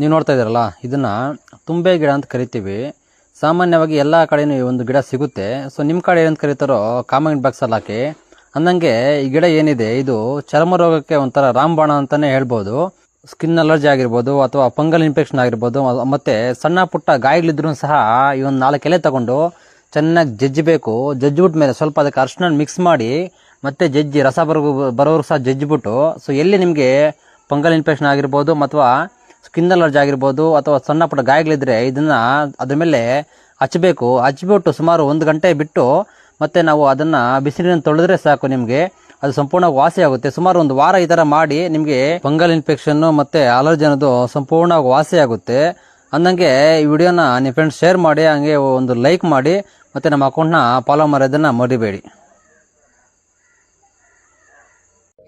ನೀವು ನೋಡ್ತಾ ಇದ್ದೀರಲ್ಲ, ಇದನ್ನು ತುಂಬೆ ಗಿಡ ಅಂತ ಕರಿತೀವಿ. ಸಾಮಾನ್ಯವಾಗಿ ಎಲ್ಲ ಕಡೆಯೂ ಈ ಒಂದು ಗಿಡ ಸಿಗುತ್ತೆ. ಸೊ ನಿಮ್ಮ ಕಡೆ ಏನಂತ ಕರೀತಾರೋ ಕಾಮೆಂಟ್ ಬಾಕ್ಸಲ್ಲಿ ಹಾಕಿ. ಅಂದಂಗೆ ಈ ಗಿಡ ಏನಿದೆ ಇದು ಚರ್ಮ ರೋಗಕ್ಕೆ ಒಂಥರ ರಾಮಬಾಣ ಅಂತಲೇ ಹೇಳ್ಬೋದು. ಸ್ಕಿನ್ ಅಲರ್ಜಿ ಆಗಿರ್ಬೋದು ಅಥವಾ ಫಂಗಲ್ ಇನ್ಫೆಕ್ಷನ್ ಆಗಿರ್ಬೋದು, ಮತ್ತು ಸಣ್ಣ ಪುಟ್ಟ ಗಾಯಗಳಿದ್ರೂ ಸಹ ಈ ಒಂದು 4 ಎಲೆ ತಗೊಂಡು ಚೆನ್ನಾಗಿ ಜಜ್ಜಬೇಕು. ಜಜ್ಜಿಬಿಟ್ಟ ಮೇಲೆ ಸ್ವಲ್ಪ ಅದಕ್ಕೆ ಅರಿಶಿನ ಮಿಕ್ಸ್ ಮಾಡಿ ಮತ್ತೆ ಜಜ್ಜಿ ರಸ ಬರೋರು ಸಹ ಜಜ್ಜಿಬಿಟ್ಟು, ಸೊ ಎಲ್ಲಿ ನಿಮಗೆ ಫಂಗಲ್ ಇನ್ಫೆಕ್ಷನ್ ಆಗಿರ್ಬೋದು ಅಥವಾ ಸ್ಕಿನ್ ಅಲರ್ಜಿ ಆಗಿರ್ಬೋದು ಅಥವಾ ಸಣ್ಣ ಪುಟ್ಟ ಗಾಯಗಳಿದ್ರೆ ಇದನ್ನು ಅದ್ರ ಮೇಲೆ ಹಚ್ಚಬೇಕು. ಹಚ್ಚಿಬಿಟ್ಟು ಸುಮಾರು 1 ಗಂಟೆ ಬಿಟ್ಟು ಮತ್ತೆ ನಾವು ಅದನ್ನು ಬಿಸಿಲಿನ ತೊಳೆದ್ರೆ ಸಾಕು, ನಿಮಗೆ ಅದು ಸಂಪೂರ್ಣವಾಗಿ ವಾಸಿ ಆಗುತ್ತೆ. ಸುಮಾರು 1 ವಾರ ಈ ಥರ ಮಾಡಿ ನಿಮಗೆ ಫಂಗಲ್ ಇನ್ಫೆಕ್ಷನ್ನು ಮತ್ತು ಅಲರ್ಜಿ ಅನ್ನೋದು ಸಂಪೂರ್ಣವಾಗಿ ವಾಸಿ ಆಗುತ್ತೆ. ಅಂದಂಗೆ ಈ ವಿಡಿಯೋನ ನಿಮ್ಮ ಫ್ರೆಂಡ್ಸ್ ಶೇರ್ ಮಾಡಿ, ಹಂಗೆ ಒಂದು ಲೈಕ್ ಮಾಡಿ, ಮತ್ತು ನಮ್ಮ ಅಕೌಂಟ್ನ ಫಾಲೋ ಮಾಡೋದನ್ನು ಮರಿಬೇಡಿ.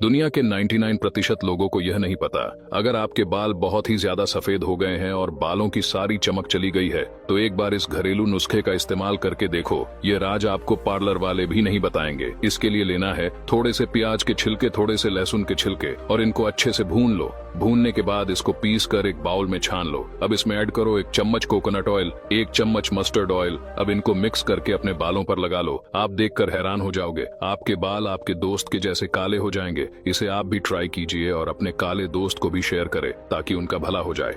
दुनिया के 99% लोगों को यह नहीं पता, अगर आपके बाल बहुत ही ज्यादा सफेद हो गए हैं और बालों की सारी चमक चली गई है तो एक बार इस घरेलू नुस्खे का इस्तेमाल करके देखो। ये राज आपको पार्लर वाले भी नहीं बताएंगे। इसके लिए लेना है थोड़े से प्याज के छिलके, थोड़े से लहसुन के छिलके, और इनको अच्छे से भून लो। भूनने के बाद इसको पीस कर एक बाउल में छान लो। अब इसमें ऐड करो 1 चम्मच कोकोनट ऑयल, 1 चम्मच मस्टर्ड ऑयल। अब इनको मिक्स करके अपने बालों पर लगा लो। आप देखकर हैरान हो जाओगे, आपके बाल आपके दोस्त के जैसे काले हो जाएंगे। इसे आप भी ट्राई कीजिए और अपने काले दोस्त को भी शेयर करें ताकि उनका भला हो जाए।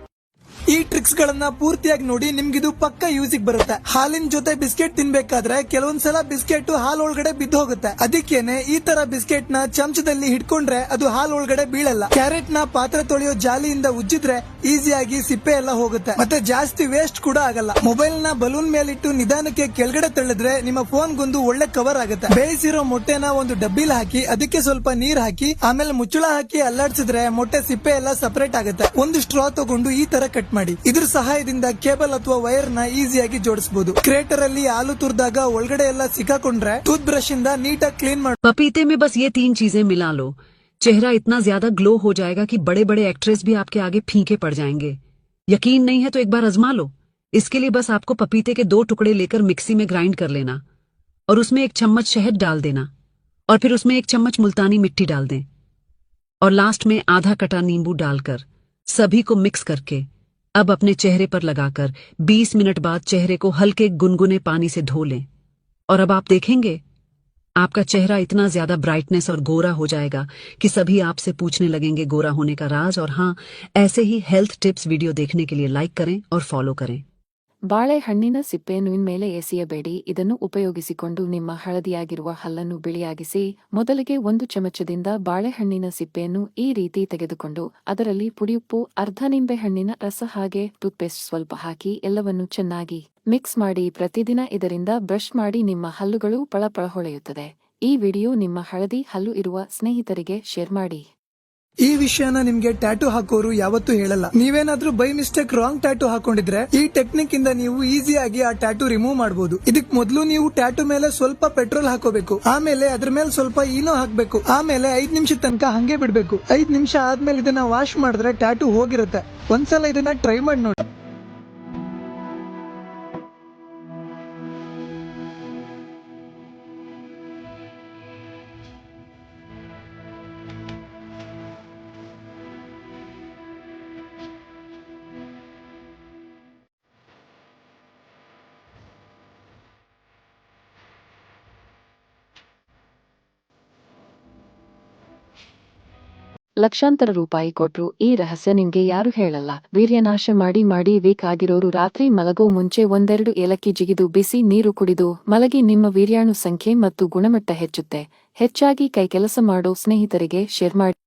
ಈ ಟ್ರಿಕ್ಸ್ ಗಳನ್ನ ಪೂರ್ತಿಯಾಗಿ ನೋಡಿ, ನಿಮ್ಗಿದು ಪಕ್ಕ ಯೂಸಿಗೆ ಬರುತ್ತೆ. ಹಾಲಿನ ಜೊತೆ ಬಿಸ್ಕೆಟ್ ತಿನ್ಬೇಕಾದ್ರೆ ಕೆಲವೊಂದ್ಸಲ ಬಿಸ್ಕೆಟ್ ಹಾಲ್ ಒಳಗಡೆ ಬಿದ್ದು ಹೋಗುತ್ತೆ. ಅದಕ್ಕೇನೆ ಈ ತರ ಬಿಸ್ಕೆಟ್ ನ ಚಮಚದಲ್ಲಿ ಹಿಡ್ಕೊಂಡ್ರೆ ಅದು ಹಾಲ್ ಒಳಗಡೆ ಬೀಳಲ್ಲ. ಕ್ಯಾರೆಟ್ ನ ಪಾತ್ರೆ ತೊಳೆಯೋ ಜಾಲಿಯಿಂದ ಉಜ್ಜಿದ್ರೆ ಈಸಿಯಾಗಿ ಸಿಪ್ಪೆ ಎಲ್ಲ ಹೋಗುತ್ತೆ, ಮತ್ತೆ ಜಾಸ್ತಿ ವೇಸ್ಟ್ ಕೂಡ ಆಗಲ್ಲ. ಮೊಬೈಲ್ ನ ಬಲೂನ್ ಮೇಲಿಟ್ಟು ನಿಧಾನಕ್ಕೆ ಕೆಳಗಡೆ ತಳ್ಳಿದ್ರೆ ನಿಮ್ಮ ಫೋನ್ ಗೊಂದು ಒಳ್ಳೆ ಕವರ್ ಆಗುತ್ತೆ. ಬೇಯಿಸಿರೋ ಮೊಟ್ಟೆನ ಒಂದು ಡಬ್ಬಿಲ್ ಹಾಕಿ ಅದಕ್ಕೆ ಸ್ವಲ್ಪ ನೀರ್ ಹಾಕಿ ಆಮೇಲೆ ಮುಚ್ಚಳ ಹಾಕಿ ಅಲ್ಲಾಡ್ಸಿದ್ರೆ ಮೊಟ್ಟೆ ಸಿಪ್ಪೆ ಎಲ್ಲ ಸಪರೇಟ್ ಆಗುತ್ತೆ. ಒಂದು ಸ್ಟ್ರಾ ತಗೊಂಡು ಈ ತರ ಕಟ್ ಮಾಡಿ ಇದ್ರ ಸಹಾಯದಿಂದ ಕೇಬಲ್ ಅಥವಾ ವೈರ್ ನ ಈಸಿಯಾಗಿ ಜೋಡಿಸಬಹುದು. ಕ್ರೇಟರ್ ಅಲ್ಲಿ ಹಾಲು ತುರಿದಾಗ ಒಳಗಡೆ ಎಲ್ಲ ಸಿಕ್ಕಾಕೊಂಡ್ರೆ ಟೂತ್ ಬ್ರಷ್ ಇಂದ ನೀಟಾಗಿ ಕ್ಲೀನ್ ಮಾಡಿ. पपीते में बस ये 3 चीजें मिला लो, चेहरा इतना ज्यादा ग्लो हो जाएगा कि बड़े बड़े एक्ट्रेस भी आपके आगे फीके पड़ जाएंगे। यकीन नहीं है तो एक बार आजमा लो। इसके लिए बस आपको पपीते के 2 टुकड़े लेकर मिक्सी में ग्राइंड कर लेना और उसमें 1 चम्मच शहद डाल देना और फिर उसमें 1 चम्मच मुल्तानी मिट्टी डाल दें और लास्ट में आधा कटा नींबू डालकर सभी को मिक्स करके अब अपने चेहरे पर लगाकर 20 मिनट बाद चेहरे को हल्के गुनगुने पानी से धो लें और अब आप देखेंगे आपका चेहरा इतना ज्यादा ब्राइटनेस और गोरा हो जाएगा कि सभी आपसे पूछने लगेंगे गोरा होने का राज। और हाँ, ऐसे ही हेल्थ टिप्स वीडियो देखने के लिए लाइक करें और फॉलो करें। ಬಾಳೆಹಣ್ಣಿನ ಸಿಪ್ಪೆಯನ್ನು ಇನ್ಮೇಲೆ ಎಸೆಯಬೇಡಿ. ಇದನ್ನು ಉಪಯೋಗಿಸಿಕೊಂಡು ನಿಮ್ಮ ಹಳದಿಯಾಗಿರುವ ಹಲ್ಲನ್ನು ಬಿಳಿಯಾಗಿಸಿ. ಮೊದಲಿಗೆ 1 ಚಮಚದಿಂದ ಬಾಳೆಹಣ್ಣಿನ ಸಿಪ್ಪೆಯನ್ನು ಈ ರೀತಿ ತೆಗೆದುಕೊಂಡು ಅದರಲ್ಲಿ ಪುಡಿಯುಪ್ಪು, ಅರ್ಧ ನಿಂಬೆ ಹಣ್ಣಿನ ರಸ ಹಾಗೆ ಟೂತ್ಪೇಸ್ಟ್ ಸ್ವಲ್ಪ ಹಾಕಿ ಎಲ್ಲವನ್ನು ಚೆನ್ನಾಗಿ ಮಿಕ್ಸ್ ಮಾಡಿ ಪ್ರತಿದಿನ ಇದರಿಂದ ಬ್ರಷ್ ಮಾಡಿ ನಿಮ್ಮ ಹಲ್ಲುಗಳು ಪಳಪಳ ಹೊಳೆಯುತ್ತದೆ. ಈ ವಿಡಿಯೋ ನಿಮ್ಮ ಹಳದಿ ಹಲ್ಲು ಇರುವ ಸ್ನೇಹಿತರಿಗೆ ಶೇರ್ ಮಾಡಿ. ಈ ವಿಷಯನ ನಿಮ್ಗೆ ಟ್ಯಾಟೂ ಹಾಕೋರು ಯಾವತ್ತೂ ಹೇಳಲ್ಲ. ನೀವೇನಾದ್ರೂ ಬೈ ಮಿಸ್ಟೇಕ್ ರಾಂಗ್ ಟ್ಯಾಟೂ ಹಾಕೊಂಡಿದ್ರೆ ಈ ಟೆಕ್ನಿಕ್ ಇಂದ ನೀವು ಈಸಿಯಾಗಿ ಆ ಟ್ಯಾಟೂ ರಿಮೂವ್ ಮಾಡಬಹುದು. ಇದಕ್ ಮೊದಲು ನೀವು ಟ್ಯಾಟೂ ಮೇಲೆ ಸ್ವಲ್ಪ ಪೆಟ್ರೋಲ್ ಹಾಕೋಬೇಕು, ಆಮೇಲೆ ಅದ್ರ ಮೇಲೆ ಸ್ವಲ್ಪ ಈನೋ ಹಾಕ್ಬೇಕು, ಆಮೇಲೆ 5 ನಿಮಿಷ ತನಕ ಹಂಗೆ ಬಿಡ್ಬೇಕು. 5 ನಿಮಿಷ ಆದ್ಮೇಲೆ ಇದನ್ನ ವಾಶ್ ಮಾಡಿದ್ರೆ ಟ್ಯಾಟೂ ಹೋಗಿರುತ್ತೆ. ಒಂದ್ಸಲ ಇದನ್ನ ಟ್ರೈ ಮಾಡಿ ನೋಡಿ. ಲಕ್ಷಾಂತರ ರೂಪಾಯಿ ಕೊಟ್ರು ಈ ರಹಸ್ಯ ನಿಮ್ಗೆ ಯಾರು ಹೇಳಲ್ಲ. ವೀರ್ಯನಾಶ ಮಾಡಿ ಮಾಡಿ ವೀಕ್ ಆಗಿರೋರು ರಾತ್ರಿ ಮಲಗೋ ಮುಂಚೆ 1-2 ಏಲಕ್ಕಿ ಜಿಗಿದು ಬಿಸಿ ನೀರು ಕುಡಿದು ಮಲಗಿ. ನಿಮ್ಮ ವೀರ್ಯಾಣು ಸಂಖ್ಯೆ ಮತ್ತು ಗುಣಮಟ್ಟ ಹೆಚ್ಚುತ್ತೆ. ಹೆಚ್ಚಾಗಿ ಕೈ ಕೆಲಸ ಮಾಡೋ ಸ್ನೇಹಿತರಿಗೆ ಶೇರ್ ಮಾಡಿ.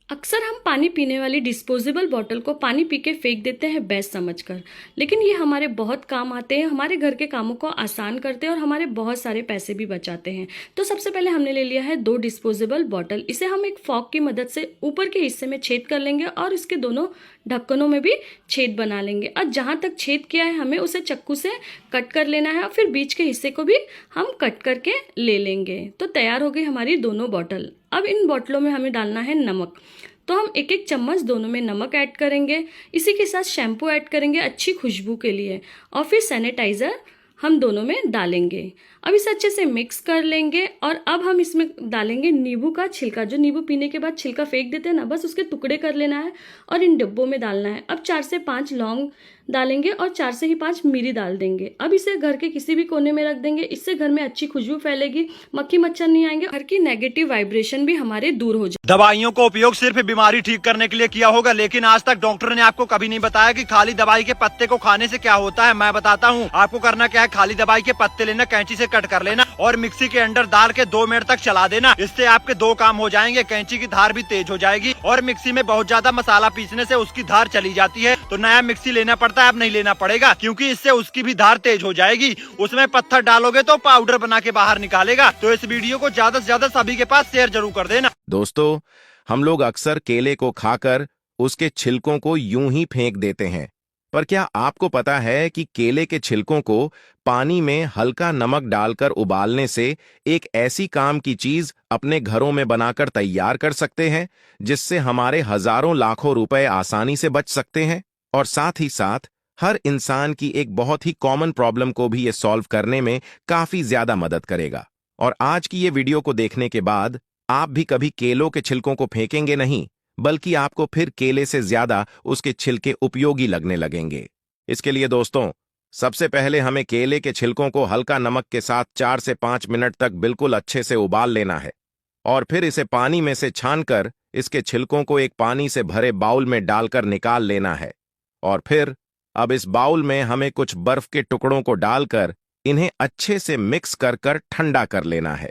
अक्सर हम पानी पीने वाली डिस्पोजेबल बॉटल को पानी पी के फेंक देते हैं बेस्ट समझकर, लेकिन ये हमारे बहुत काम आते हैं, हमारे घर के कामों को आसान करते हैं और हमारे बहुत सारे पैसे भी बचाते हैं। तो सबसे पहले हमने ले लिया है 2 डिस्पोजेबल बॉटल। इसे हम एक फॉक की मदद से ऊपर के हिस्से में छेद कर लेंगे और इसके दोनों ढक्कनों में भी छेद बना लेंगे। और जहाँ तक छेद किया है हमें उसे चक्कू से कट कर लेना है और फिर बीच के हिस्से को भी हम कट करके ले लेंगे। तो तैयार हो गई हमारी दोनों बॉटल। अब इन बॉटलों में हमें डालना है नमक। तो हम 1-1 चम्मच दोनों में नमक ऐड करेंगे। इसी के साथ शैम्पू ऐड करेंगे अच्छी खुशबू के लिए, और फिर सैनिटाइज़र हम दोनों में डालेंगे। अब इसे अच्छे से मिक्स कर लेंगे और अब हम इसमें डालेंगे नींबू का छिलका। जो नींबू पीने के बाद छिलका फेंक देते हैं ना, बस उसके टुकड़े कर लेना है और इन डिब्बों में डालना है। अब 4 से 5 लौंग डालेंगे और 4 से ही 5 मिरी डाल देंगे। अब इसे घर के किसी भी कोने में रख देंगे। इससे घर में अच्छी खुशबू फैलेगी, मक्खी मच्छर नहीं आएंगे, घर की नेगेटिव वाइब्रेशन भी हमारे दूर हो जाए। दवाइयों का उपयोग सिर्फ बीमारी ठीक करने के लिए किया होगा, लेकिन आज तक डॉक्टर ने आपको कभी नहीं बताया कि खाली दवाई के पत्ते को खाने से क्या होता है। मैं बताता हूँ आपको करना क्या है। खाली दवाई के पत्ते लेना, कैंची से कट कर लेना और मिक्सी के अंदर डाल के 2 मिनट तक चला देना। इससे आपके 2 काम हो जाएंगे, कैंची की धार भी तेज हो जाएगी और मिक्सी में बहुत ज्यादा मसाला पीसने से उसकी धार चली जाती है, तो नया मिक्सी लेना पड़ता है, अब नहीं लेना पड़ेगा, क्योंकि इससे उसकी भी धार तेज हो जाएगी। उसमें पत्थर डालोगे तो पाउडर बना के बाहर निकालेगा। तो इस वीडियो को ज्यादा से ज्यादा सभी के पास शेयर जरूर कर देना। दोस्तों, हम लोग अक्सर केले को खाकर उसके छिलकों को यूं ही फेंक देते हैं, पर क्या आपको पता है कि केले के छिलकों को पानी में हल्का नमक डालकर उबालने से एक ऐसी काम की चीज अपने घरों में बनाकर तैयार कर सकते हैं जिससे हमारे हजारों लाखों रुपए आसानी से बच सकते हैं, और साथ ही साथ हर इंसान की एक बहुत ही कॉमन प्रॉब्लम को भी ये सॉल्व करने में काफी ज्यादा मदद करेगा। और आज की ये वीडियो को देखने के बाद आप भी कभी केलों के छिलकों को फेंकेंगे नहीं, बल्कि आपको फिर केले से ज्यादा उसके छिलके उपयोगी लगने लगेंगे। इसके लिए दोस्तों, सबसे पहले हमें केले के छिलकों को हल्का नमक के साथ 4 से 5 मिनट तक बिल्कुल अच्छे से उबाल लेना है और फिर इसे पानी में से छानकर इसके छिलकों को एक पानी से भरे बाउल में डालकर निकाल लेना है। और फिर अब इस बाउल में हमें कुछ बर्फ के टुकड़ों को डालकर इन्हें अच्छे से मिक्स कर कर ठंडा कर लेना है।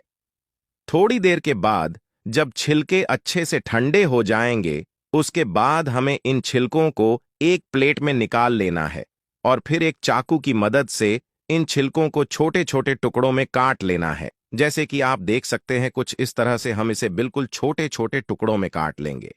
थोड़ी देर के बाद जब छिलके अच्छे से ठंडे हो जाएंगे, उसके बाद हमें इन छिलकों को एक प्लेट में निकाल लेना है और फिर एक चाकू की मदद से इन छिलकों को छोटे छोटे टुकड़ों में काट लेना है। जैसे कि आप देख सकते हैं, कुछ इस तरह से हम इसे बिल्कुल छोटे छोटे टुकड़ों में काट लेंगे।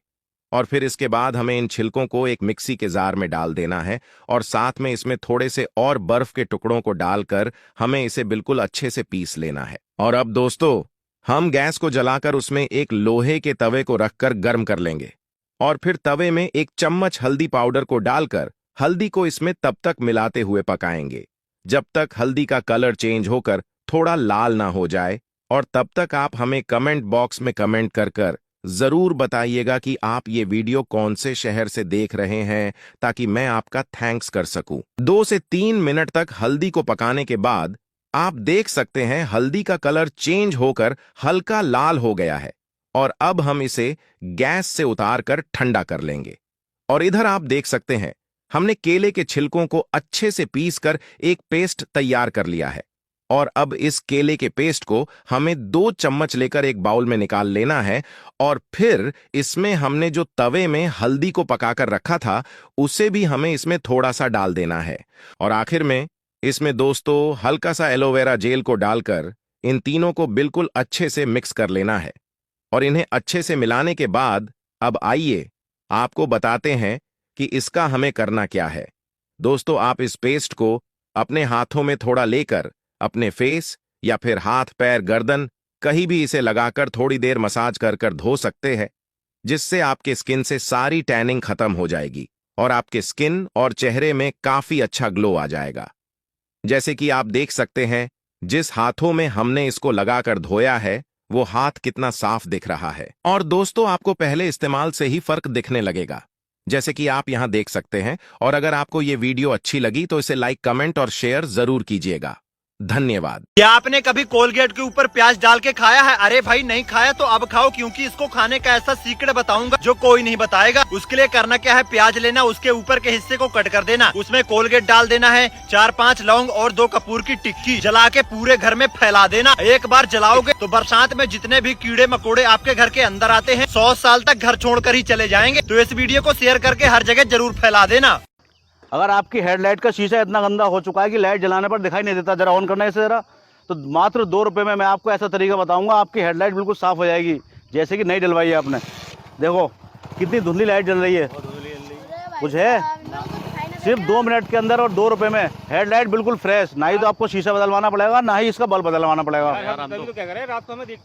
और फिर इसके बाद हमें इन छिलकों को एक मिक्सी के जार में डाल देना है और साथ में इसमें थोड़े से और बर्फ के टुकड़ों को डालकर हमें इसे बिल्कुल अच्छे से पीस लेना है। और अब दोस्तों, हम गैस को जलाकर उसमें एक लोहे के तवे को रखकर गर्म कर लेंगे और फिर तवे में 1 चम्मच हल्दी पाउडर को डालकर हल्दी को इसमें तब तक मिलाते हुए पकाएंगे जब तक हल्दी का कलर चेंज होकर थोड़ा लाल ना हो जाए। और तब तक आप हमें कमेंट बॉक्स में कमेंट कर कर जरूर बताइएगा कि आप ये वीडियो कौन से शहर से देख रहे हैं, ताकि मैं आपका थैंक्स कर सकूं। 2 से 3 मिनट तक हल्दी को पकाने के बाद आप देख सकते हैं हल्दी का कलर चेंज होकर हल्का लाल हो गया है और अब हम इसे गैस से उतारकर ठंडा कर लेंगे। और इधर आप देख सकते हैं हमने केले के छिलकों को अच्छे से पीसकर एक पेस्ट तैयार कर लिया है। और अब इस केले के पेस्ट को हमें 2 चम्मच लेकर एक बाउल में निकाल लेना है और फिर इसमें हमने जो तवे में हल्दी को पकाकर रखा था उसे भी हमें इसमें थोड़ा सा डाल देना है। और आखिर में इसमें दोस्तों हल्का सा एलोवेरा जेल को डालकर इन तीनों को बिल्कुल अच्छे से मिक्स कर लेना है। और इन्हें अच्छे से मिलाने के बाद अब आइए आपको बताते हैं कि इसका हमें करना क्या है। दोस्तों, आप इस पेस्ट को अपने हाथों में थोड़ा लेकर अपने फेस या फिर हाथ पैर गर्दन कहीं भी इसे लगाकर थोड़ी देर मसाज कर कर धो सकते हैं, जिससे आपके स्किन से सारी टैनिंग खत्म हो जाएगी और आपके स्किन और चेहरे में काफी अच्छा ग्लो आ जाएगा। जैसे कि आप देख सकते हैं, जिस हाथों में हमने इसको लगाकर धोया है वो हाथ कितना साफ दिख रहा है। और दोस्तों, आपको पहले इस्तेमाल से ही फर्क दिखने लगेगा, जैसे कि आप यहां देख सकते हैं। और अगर आपको ये वीडियो अच्छी लगी तो इसे लाइक, कमेंट और शेयर जरूर कीजिएगा। धन्यवाद। क्या आपने कभी कोलगेट के ऊपर प्याज डाल के खाया है? अरे भाई, नहीं खाया तो अब खाओ, क्योंकि इसको खाने का ऐसा सीक्रेट बताऊंगा जो कोई नहीं बताएगा। उसके लिए करना क्या है, प्याज लेना, उसके ऊपर के हिस्से को कट कर देना, उसमें कोलगेट डाल देना है, 4-5 लौंग और 2 कपूर की टिक्की जला के पूरे घर में फैला देना। एक बार जलाओगे तो बरसात में जितने भी कीड़े मकोड़े आपके घर के अंदर आते हैं 100 साल तक घर छोड़कर ही चले जाएंगे। तो इस वीडियो को शेयर करके हर जगह जरूर फैला देना। अगर आपकी हेडलाइट का शीशा इतना गंदा हो चुका है कि लाइट जलाने पर दिखाई नहीं देता, जरा ऑन करना है इसे जरा, तो मात्र 2 रुपये में मैं आपको ऐसा तरीका बताऊंगा, आपकी हेडलाइट बिल्कुल साफ हो जाएगी, जैसे कि नई डलवाई है आपने। देखो कितनी धुंधली लाइट जल रही है, कुछ है, सिर्फ 2 मिनट के अंदर और 2 रुपये में हेडलाइट बिल्कुल फ्रेश। ना ही तो आपको शीशा बदलवाना पड़ेगा, ना ही इसका बल्ब बदलवाना पड़ेगा।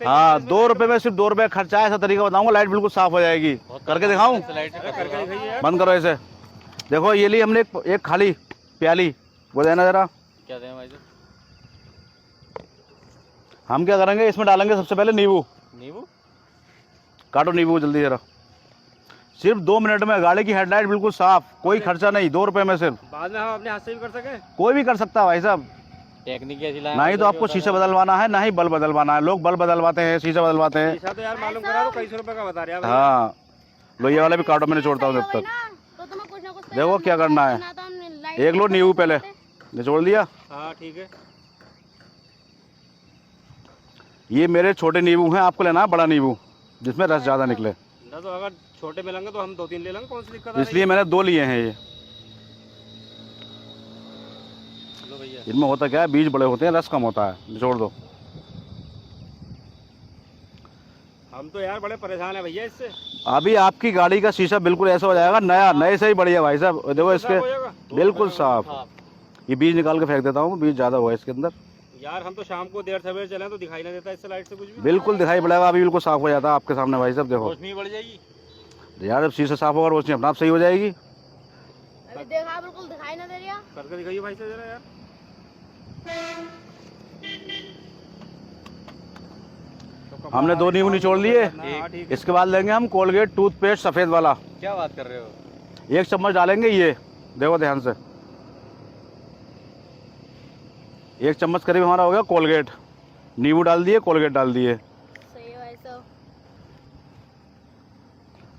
हाँ, 2 रुपये में सिर्फ 2 रुपये खर्चा है, ऐसा तरीका बताऊंगा, लाइट बिल्कुल साफ हो जाएगी। करके दिखाऊं? बंद करो इसे। देखो ये ली हमने एक खाली प्याली, वो देना जरा। क्या दें भाई? हम क्या करेंगे, इसमें डालेंगे सबसे पहले नींबू। नींबू काटो नींबू जल्दी जरा। सिर्फ 2 मिनट में गाड़ी की हेडलाइट बिल्कुल साफ, कोई खर्चा नहीं, 2 रुपए में सिर्फ। बाद में हम अपने हाथ से भी कर सके। कोई भी कर सकता है भाई साहब। टेक्निक ऐसी लाया ना ही तो आपको शीशे बदलवाना है, ना ही बल्ब बदलवाना है। लोग बल्ब बदलवाते हैं, शीशे बदलवाते हैं। शीशा तो यार मालूम करा तो कई सौ रुपए का बता रहे हैं। हाँ लो, ये वाला भी काटो, मैंने छोड़ता हूँ जब तक। देखो क्या करना है, एक लो नींबू पहले निचोड़ दिया। हाँ ठीक है। ये मेरे छोटे नींबू हैं, आपको लेना है बड़ा नींबू जिसमें रस ज्यादा निकले। ना तो अगर छोटे मिलेंगे तो हम 2-3 ले लेंगे, कौन सी दिक्कत है? इसलिए मैंने 2 लिए हैं। ये लो भैया। इनमें होता क्या है, बीज बड़े होते हैं, रस कम होता है। निचोड़ दो। हम तो यार बड़े परेशान है भैया इससे। अभी आपकी गाड़ी का शीशा बिल्कुल ऐसा हो जाएगा नया, नए से ही बढ़िया भाई साहब। देखो इसके बिल्कुल साफ। ये बीज निकाल के फेंक देता हूँ, बीज ज्यादा हुआ है इसके अंदर। यार हम तो शाम को देर सवेरे चले तो दिखाई नहीं देता इससे लाइट से कुछ भी। बिल्कुल दिखाई पड़ेगा, अभी बिल्कुल साफ हो जाता है आपके सामने भाई साहब। देखो रोशनी बढ़ जाएगी यार, जब शीशा साफ होगा रोशनी अपना आप सही हो जाएगी। अभी देखा बिल्कुल दिखाई ना दे रहा। करके दिखाइए भाई से जरा यार। हमने 2 नींबू निचोड़ लिए। हाँ, ठीक है। इसके बाद लेंगे हम कोलगेट टूथपेस्ट सफेद वाला। क्या बात कर रहे हो? 1 चम्मच डालेंगे। ये देखो ध्यान से, 1 चम्मच करीब हमारा हो गया कोलगेट। नींबू डाल दिए, कोलगेट डाल दिए। सही है भाई साहब।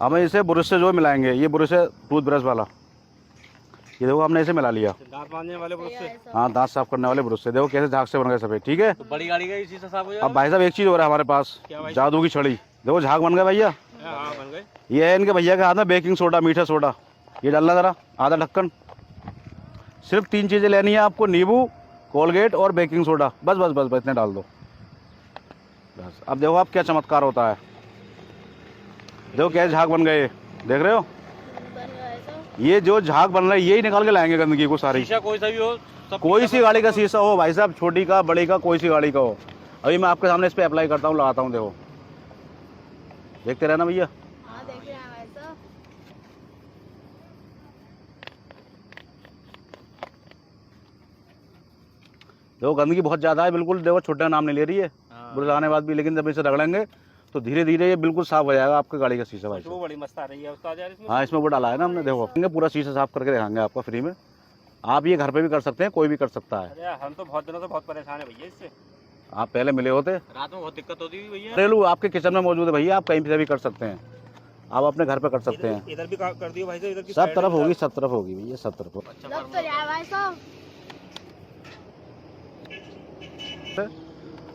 हमें इसे ब्रश से जो मिलाएंगे, ये ब्रश है टूथब्रश वाला। ये देखो हमने इसे मिला लिया। दांत मांजने वाले ब्रश से। हाँ, दांत साफ करने वाले ब्रश से। देखो कैसे झाग से बन गए सफेद। ठीक है, तो बड़ी गाड़ी का शीशा साफ हो जाएगा। अब भाई साहब एक चीज हो रहा है हमारे पास, क्या भाई? जादू की छड़ी। देखो झाग बन गए भैया। हाँ बन गए। ये है इनके भैया के हाथ में बेकिंग सोडा, मीठा सोडा। ये डालना जरा, आधा ढक्कन। सिर्फ 3 चीजें लेनी है आपको, नींबू, कोलगेट और बेकिंग सोडा। बस बस बस बस इतने डाल दो बस। अब देखो आप क्या चमत्कार होता है। देखो कैसे झाग बन गए, देख रहे हो? ये जो झाग बन रहा है यही निकाल के लाएंगे गंदगी को सारी। शीशा कोई सा भी हो, सब कोई सी गाड़ी का शीशा हो भाई साहब, छोटी का बड़ी का, कोई सी गाड़ी का हो। अभी मैं आपके सामने इस पे अप्लाई करता हूँ, लगाता हूँ। देखो देखते रहना भैया। हाँ देख रहे हैं भाई साहब। देखो गंदगी बहुत ज्यादा है, बिल्कुल। देखो छोटे नाम नहीं ले रही है बुरे लगाने के बाद भी, लेकिन जब इसे रगड़ेंगे तो धीरे धीरे ये बिल्कुल साफ हो जाएगा आपकी गाड़ी का शीशा भाई साहब। वो बड़ी मस्त आ रही है उस्ताद यार इसमें। हाँ, इसमें वो डाला है ना हमने। देखो पूरा शीशा साफ करके दिखाएंगे आपको फ्री में। आप ये घर पे भी कर सकते हैं, कोई भी कर सकता है। अरे हम तो बहुत दिनों से बहुत परेशान है भैया इससे। आप पहले मिले होते। रात में बहुत दिक्कत होती थी भैया। घरेलू आपके किचन में मौजूद है भैया, आप कहीं से भी कर सकते हैं। आप अपने घर पे कर सकते हैं। इधर भी कर दियो भाई साहब, इधर की सब साइड तरफ में होगी, सब तरफ होगी भैया, सब तरफ। लग तो रहा है भाई साहब।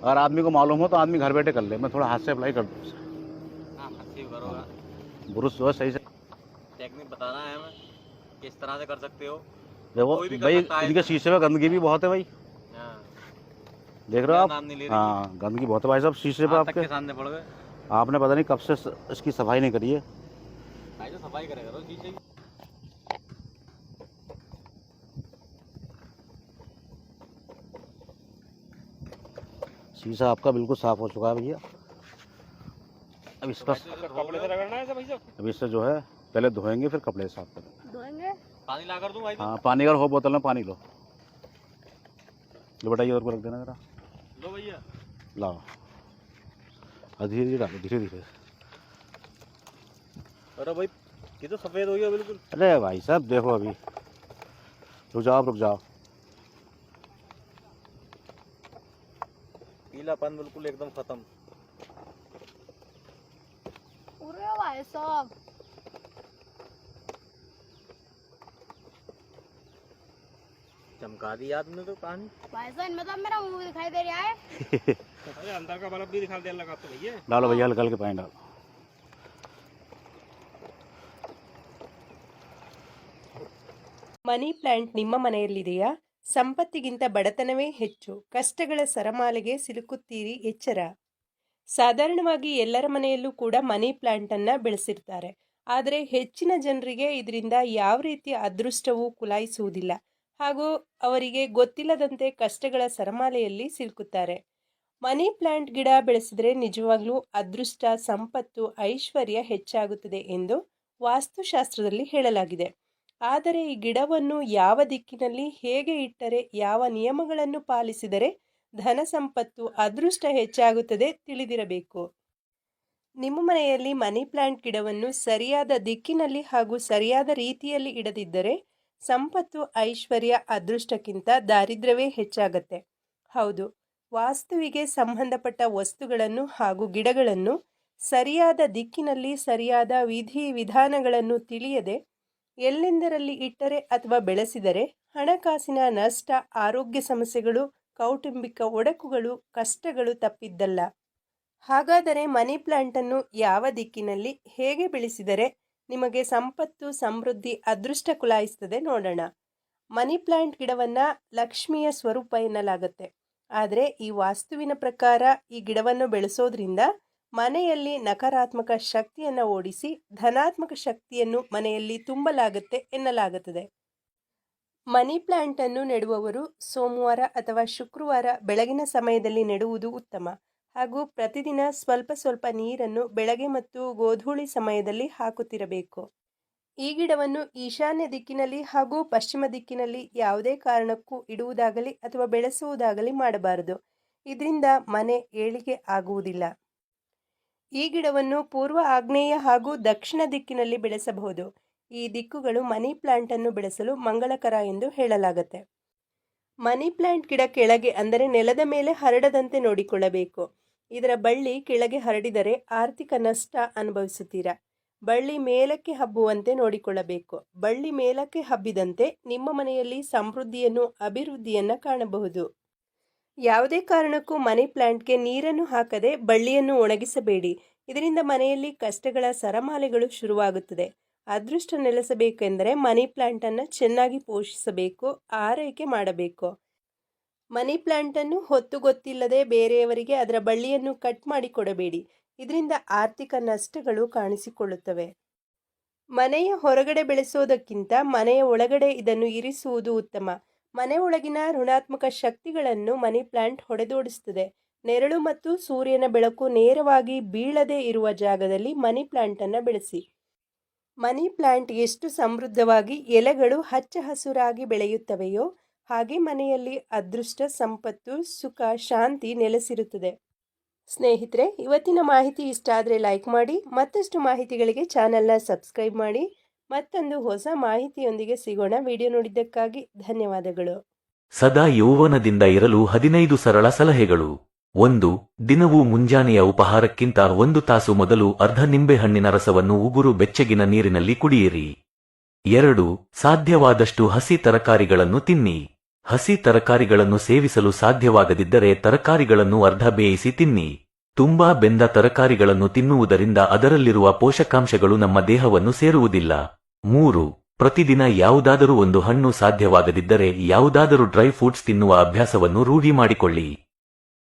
अगर आदमी को मालूम हो तो आदमी घर बैठे कर ले। मैं थोड़ा हाथ से अप्लाई कर दूँ। हाँ, अच्छी करोगा। ब्रश जो है सही से। टेक्निक बताना है हमें, किस तरह से कर सकते हो। देखो कोई भी कर भाई, सकता है। इनके शीशे में गंदगी भी बहुत है भाई, हाँ, देख रहे हो नाम आप? नहीं ले रही। हाँ, गंदगी बहुत है भाई साहब शीशे पे हाथ तक आपके। के सामने पड़ गए। आपने पता नहीं कब से इसकी सफाई नहीं करी है। भाई तो सफाई करेगा तो शीशे की। शीशा आपका बिल्कुल साफ हो चुका है भैया। अब इसका कपड़े से रगड़ना है भाई साहब। अब इससे जो है पहले धोएंगे, फिर कपड़े साफ करेंगे। धोएंगे। पानी ला कर दूं भाई? हाँ, पानी अगर हो बोतल में पानी लो। लो बेटा, ये और को रख देना जरा। लो भैया। लाओ, धीरे धीरे डालो, धीरे धीरे। अरे भाई ये तो सफेद हो गया बिल्कुल। अरे भाई साहब देखो, अभी रुक जाओ, रुक जाओ। पीलापन बिल्कुल एकदम खत्म। पूरे भाई साहब। चमका दिया आपने तो पानी। भाई साहब इनमें तो मेरा मुंह दिखाई दे रहा है। अरे अंदर का बल्ब भी दिखा दे लगा तो भैया। डालो भैया, हल्का हल्का पानी डालो। ಮನಿ ಪ್ಲಾಂಟ್ ನಿಮ್ಮ ಮನೆಯಲ್ಲಿದೆಯಾ? ಸಂಪತ್ತಿಗಿಂತ ಬಡತನವೇ ಹೆಚ್ಚು. ಕಷ್ಟಗಳ ಸರಮಾಲೆಗೆ ಸಿಲುಕುತ್ತೀರಿ, ಎಚ್ಚರ. ಸಾಧಾರಣವಾಗಿ ಎಲ್ಲರ ಮನೆಯಲ್ಲೂ ಕೂಡ ಮನಿ ಪ್ಲಾಂಟ್ ಅನ್ನ ಬೆಳೆಸಿರ್ತಾರೆ. ಆದರೆ ಹೆಚ್ಚಿನ ಜನರಿಗೆ ಇದರಿಂದ ಯಾವ ರೀತಿಯ ಅದೃಷ್ಟವೂ ಕುಲಾಯಿಸುವುದಿಲ್ಲ ಹಾಗೂ ಅವರಿಗೆ ಗೊತ್ತಿಲ್ಲದಂತೆ ಕಷ್ಟಗಳ ಸರಮಾಲೆಯಲ್ಲಿ ಸಿಲುಕುತ್ತಾರೆ. ಮನಿ ಪ್ಲಾಂಟ್ ಗಿಡ ಬೆಳೆಸಿದರೆ ನಿಜವಾಗ್ಲೂ ಅದೃಷ್ಟ, ಸಂಪತ್ತು, ಐಶ್ವರ್ಯ ಹೆಚ್ಚಾಗುತ್ತದೆ ಎಂದು ವಾಸ್ತುಶಾಸ್ತ್ರದಲ್ಲಿ ಹೇಳಲಾಗಿದೆ. ಆದರೆ ಈ ಗಿಡವನ್ನು ಯಾವ ದಿಕ್ಕಿನಲ್ಲಿ ಹೇಗೆ ಇಟ್ಟರೆ, ಯಾವ ನಿಯಮಗಳನ್ನು ಪಾಲಿಸಿದರೆ ಧನ ಸಂಪತ್ತು ಅದೃಷ್ಟ ಹೆಚ್ಚಾಗುತ್ತದೆ ತಿಳಿದಿರಬೇಕು. ನಿಮ್ಮ ಮನೆಯಲ್ಲಿ ಮನಿ ಪ್ಲಾಂಟ್ ಗಿಡವನ್ನು ಸರಿಯಾದ ದಿಕ್ಕಿನಲ್ಲಿ ಹಾಗೂ ಸರಿಯಾದ ರೀತಿಯಲ್ಲಿ ಇಡದಿದ್ದರೆ ಸಂಪತ್ತು, ಐಶ್ವರ್ಯ, ಅದೃಷ್ಟಕ್ಕಿಂತ ದಾರಿದ್ರ್ಯವೇ ಹೆಚ್ಚಾಗತ್ತೆ. ಹೌದು, ವಾಸ್ತುವಿಗೆ ಸಂಬಂಧಪಟ್ಟ ವಸ್ತುಗಳನ್ನು ಹಾಗೂ ಗಿಡಗಳನ್ನು ಸರಿಯಾದ ದಿಕ್ಕಿನಲ್ಲಿ ಸರಿಯಾದ ವಿಧಿ ವಿಧಾನಗಳನ್ನು ತಿಳಿಯದೆ ಎಲ್ಲೆಂದರಲ್ಲಿ ಇಟ್ಟರೆ ಅಥವಾ ಬೆಳೆಸಿದರೆ ಹಣಕಾಸಿನ ನಷ್ಟ, ಆರೋಗ್ಯ ಸಮಸ್ಯೆಗಳು, ಕೌಟುಂಬಿಕ ಒಡಕುಗಳು, ಕಷ್ಟಗಳು ತಪ್ಪಿದ್ದಲ್ಲ. ಹಾಗಾದರೆ ಮನಿ ಪ್ಲಾಂಟನ್ನು ಯಾವ ದಿಕ್ಕಿನಲ್ಲಿ ಹೇಗೆ ಬೆಳೆಸಿದರೆ ನಿಮಗೆ ಸಂಪತ್ತು, ಸಮೃದ್ಧಿ, ಅದೃಷ್ಟ ಕುಲಾಯಿಸ್ತದೆ ನೋಡೋಣ. ಮನಿ ಪ್ಲಾಂಟ್ ಗಿಡವನ್ನ ಲಕ್ಷ್ಮಿಯ ಸ್ವರೂಪ ಎನ್ನಲಾಗುತ್ತೆ. ಆದರೆ ಈ ವಾಸ್ತುವಿನ ಪ್ರಕಾರ ಈ ಗಿಡವನ್ನು ಬೆಳೆಸೋದ್ರಿಂದ ಮನೆಯಲ್ಲಿ ನಕಾರಾತ್ಮಕ ಶಕ್ತಿಯನ್ನು ಓಡಿಸಿ ಧನಾತ್ಮಕ ಶಕ್ತಿಯನ್ನು ಮನೆಯಲ್ಲಿ ತುಂಬಲಾಗುತ್ತೆ ಎನ್ನಲಾಗುತ್ತದೆ. ಮನಿ ಪ್ಲಾಂಟ್ ಅನ್ನು ನೆಡುವವರು ಸೋಮವಾರ ಅಥವಾ ಶುಕ್ರವಾರ ಬೆಳಗಿನ ಸಮಯದಲ್ಲಿ ನೆಡುವುದು ಉತ್ತಮ. ಹಾಗೂ ಪ್ರತಿದಿನ ಸ್ವಲ್ಪ ಸ್ವಲ್ಪ ನೀರನ್ನು ಬೆಳಗ್ಗೆ ಮತ್ತು ಗೋಧೂಳಿ ಸಮಯದಲ್ಲಿ ಹಾಕುತ್ತಿರಬೇಕು. ಈ ಗಿಡವನ್ನು ಈಶಾನ್ಯ ದಿಕ್ಕಿನಲ್ಲಿ ಹಾಗೂ ಪಶ್ಚಿಮ ದಿಕ್ಕಿನಲ್ಲಿ ಯಾವುದೇ ಕಾರಣಕ್ಕೂ ಇಡುವುದಾಗಲಿ ಅಥವಾ ಬೆಳೆಸುವುದಾಗಲಿ ಮಾಡಬಾರದು. ಇದರಿಂದ ಮನೆ ಏಳಿಗೆ ಆಗುವುದಿಲ್ಲ. ಈ ಗಿಡವನ್ನು ಪೂರ್ವ, ಆಗ್ನೇಯ ಹಾಗೂ ದಕ್ಷಿಣ ದಿಕ್ಕಿನಲ್ಲಿ ಬೆಳೆಸಬಹುದು. ಈ ದಿಕ್ಕುಗಳು ಮನಿ ಪ್ಲಾಂಟ್ ಅನ್ನು ಬೆಳೆಸಲು ಮಂಗಳಕರ ಎಂದು ಹೇಳಲಾಗುತ್ತೆ. ಮನಿ ಪ್ಲಾಂಟ್ ಗಿಡ ಕೆಳಗೆ ಅಂದರೆ ನೆಲದ ಮೇಲೆ ಹರಡದಂತೆ ನೋಡಿಕೊಳ್ಳಬೇಕು. ಇದರ ಬಳ್ಳಿ ಕೆಳಗೆ ಹರಡಿದರೆ ಆರ್ಥಿಕ ನಷ್ಟ ಅನುಭವಿಸುತ್ತೀರಾ. ಬಳ್ಳಿ ಮೇಲಕ್ಕೆ ಹಬ್ಬುವಂತೆ ನೋಡಿಕೊಳ್ಳಬೇಕು. ಬಳ್ಳಿ ಮೇಲಕ್ಕೆ ಹಬ್ಬಿದಂತೆ ನಿಮ್ಮ ಮನೆಯಲ್ಲಿ ಸಮೃದ್ಧಿಯನ್ನು, ಅಭಿವೃದ್ಧಿಯನ್ನು ಕಾಣಬಹುದು. ಯಾವುದೇ ಕಾರಣಕ್ಕೂ ಮನಿ ಪ್ಲಾಂಟ್ಗೆ ನೀರನ್ನು ಹಾಕದೆ ಬಳ್ಳಿಯನ್ನು ಒಣಗಿಸಬೇಡಿ. ಇದರಿಂದ ಮನೆಯಲ್ಲಿ ಕಷ್ಟಗಳ ಸರಮಾಲೆಗಳು ಶುರುವಾಗುತ್ತದೆ. ಅದೃಷ್ಟ ನೆಲೆಸಬೇಕೆಂದರೆ ಮನಿ ಪ್ಲಾಂಟ್ ಅನ್ನು ಚೆನ್ನಾಗಿ ಪೋಷಿಸಬೇಕು, ಆರೈಕೆ ಮಾಡಬೇಕು. ಮನಿ ಪ್ಲಾಂಟ್ ಅನ್ನು ಹೊತ್ತು ಗೊತ್ತಿಲ್ಲದೆ ಬೇರೆಯವರಿಗೆ ಅದರ ಬಳ್ಳಿಯನ್ನು ಕಟ್ ಮಾಡಿ ಕೊಡಬೇಡಿ. ಇದರಿಂದ ಆರ್ಥಿಕ ನಷ್ಟಗಳು ಕಾಣಿಸಿಕೊಳ್ಳುತ್ತವೆ. ಮನೆಯ ಹೊರಗಡೆ ಬೆಳೆಸೋದಕ್ಕಿಂತ ಮನೆಯ ಒಳಗಡೆ ಇದನ್ನು ಇರಿಸುವುದು ಉತ್ತಮ. ಮನೆ ಒಳಗಿನ ಋಣಾತ್ಮಕ ಶಕ್ತಿಗಳನ್ನು ಮನಿ ಪ್ಲಾಂಟ್ ಹೊಡೆದೋಡಿಸುತ್ತದೆ. ನೆರಳು ಮತ್ತು ಸೂರ್ಯನ ಬೆಳಕು ನೇರವಾಗಿ ಬೀಳದೇ ಇರುವ ಜಾಗದಲ್ಲಿ ಮನಿ ಪ್ಲಾಂಟ್ ಅನ್ನು ಬೆಳೆಸಿ. ಮನಿ ಪ್ಲಾಂಟ್ ಎಷ್ಟು ಸಮೃದ್ಧವಾಗಿ ಎಲೆಗಳು ಹಚ್ಚ ಹಸುರಾಗಿ ಬೆಳೆಯುತ್ತವೆಯೋ ಹಾಗೆ ಮನೆಯಲ್ಲಿ ಅದೃಷ್ಟ, ಸಂಪತ್ತು, ಸುಖ, ಶಾಂತಿ ನೆಲೆಸಿರುತ್ತದೆ. ಸ್ನೇಹಿತರೆ, ಇವತ್ತಿನ ಮಾಹಿತಿ ಇಷ್ಟ ಆದರೆ ಲೈಕ್ ಮಾಡಿ. ಮತ್ತಷ್ಟು ಮಾಹಿತಿಗಳಿಗೆ ಚಾನೆಲ್ನ ಸಬ್ಸ್ಕ್ರೈಬ್ ಮಾಡಿ. ಮತ್ತೊಂದು ಹೊಸ ಮಾಹಿತಿಯೊಂದಿಗೆ ಸಿಗೋಣ. ವಿಡಿಯೋ ನೋಡಿದ್ದಕ್ಕಾಗಿ ಧನ್ಯವಾದಗಳು. ಸದಾ ಯೌವನದಿಂದ ಇರಲು 15 ಸರಳ ಸಲಹೆಗಳು. 1. ದಿನವೂ ಮುಂಜಾನೆಯ ಉಪಹಾರಕ್ಕಿಂತ 1 ತಾಸು ಮೊದಲು ಅರ್ಧ ನಿಂಬೆಹಣ್ಣಿನ ರಸವನ್ನು ಉಗುರು ಬೆಚ್ಚಗಿನ ನೀರಿನಲ್ಲಿ ಕುಡಿಯಿರಿ. 2. ಸಾಧ್ಯವಾದಷ್ಟು ಹಸಿ ತರಕಾರಿಗಳನ್ನು ತಿನ್ನಿ. ಹಸಿ ತರಕಾರಿಗಳನ್ನು ಸೇವಿಸಲು ಸಾಧ್ಯವಾಗದಿದ್ದರೆ ತರಕಾರಿಗಳನ್ನು ಅರ್ಧ ಬೇಯಿಸಿ ತಿನ್ನಿ. ತುಂಬಾ ಬೆಂದ ತರಕಾರಿಗಳನ್ನು ತಿನ್ನುವುದರಿಂದ ಅದರಲ್ಲಿರುವ ಪೋಷಕಾಂಶಗಳು ನಮ್ಮ ದೇಹವನ್ನು ಸೇರುವುದಿಲ್ಲ. 3. ಪ್ರತಿದಿನ ಯಾವುದಾದರೂ ಒಂದು ಹಣ್ಣು, ಸಾಧ್ಯವಾಗದಿದ್ದರೆ ಯಾವುದಾದರೂ ಡ್ರೈ ಫ್ರೂಟ್ಸ್ ತಿನ್ನುವ ಅಭ್ಯಾಸವನ್ನು ರೂಢಿ ಮಾಡಿಕೊಳ್ಳಿ.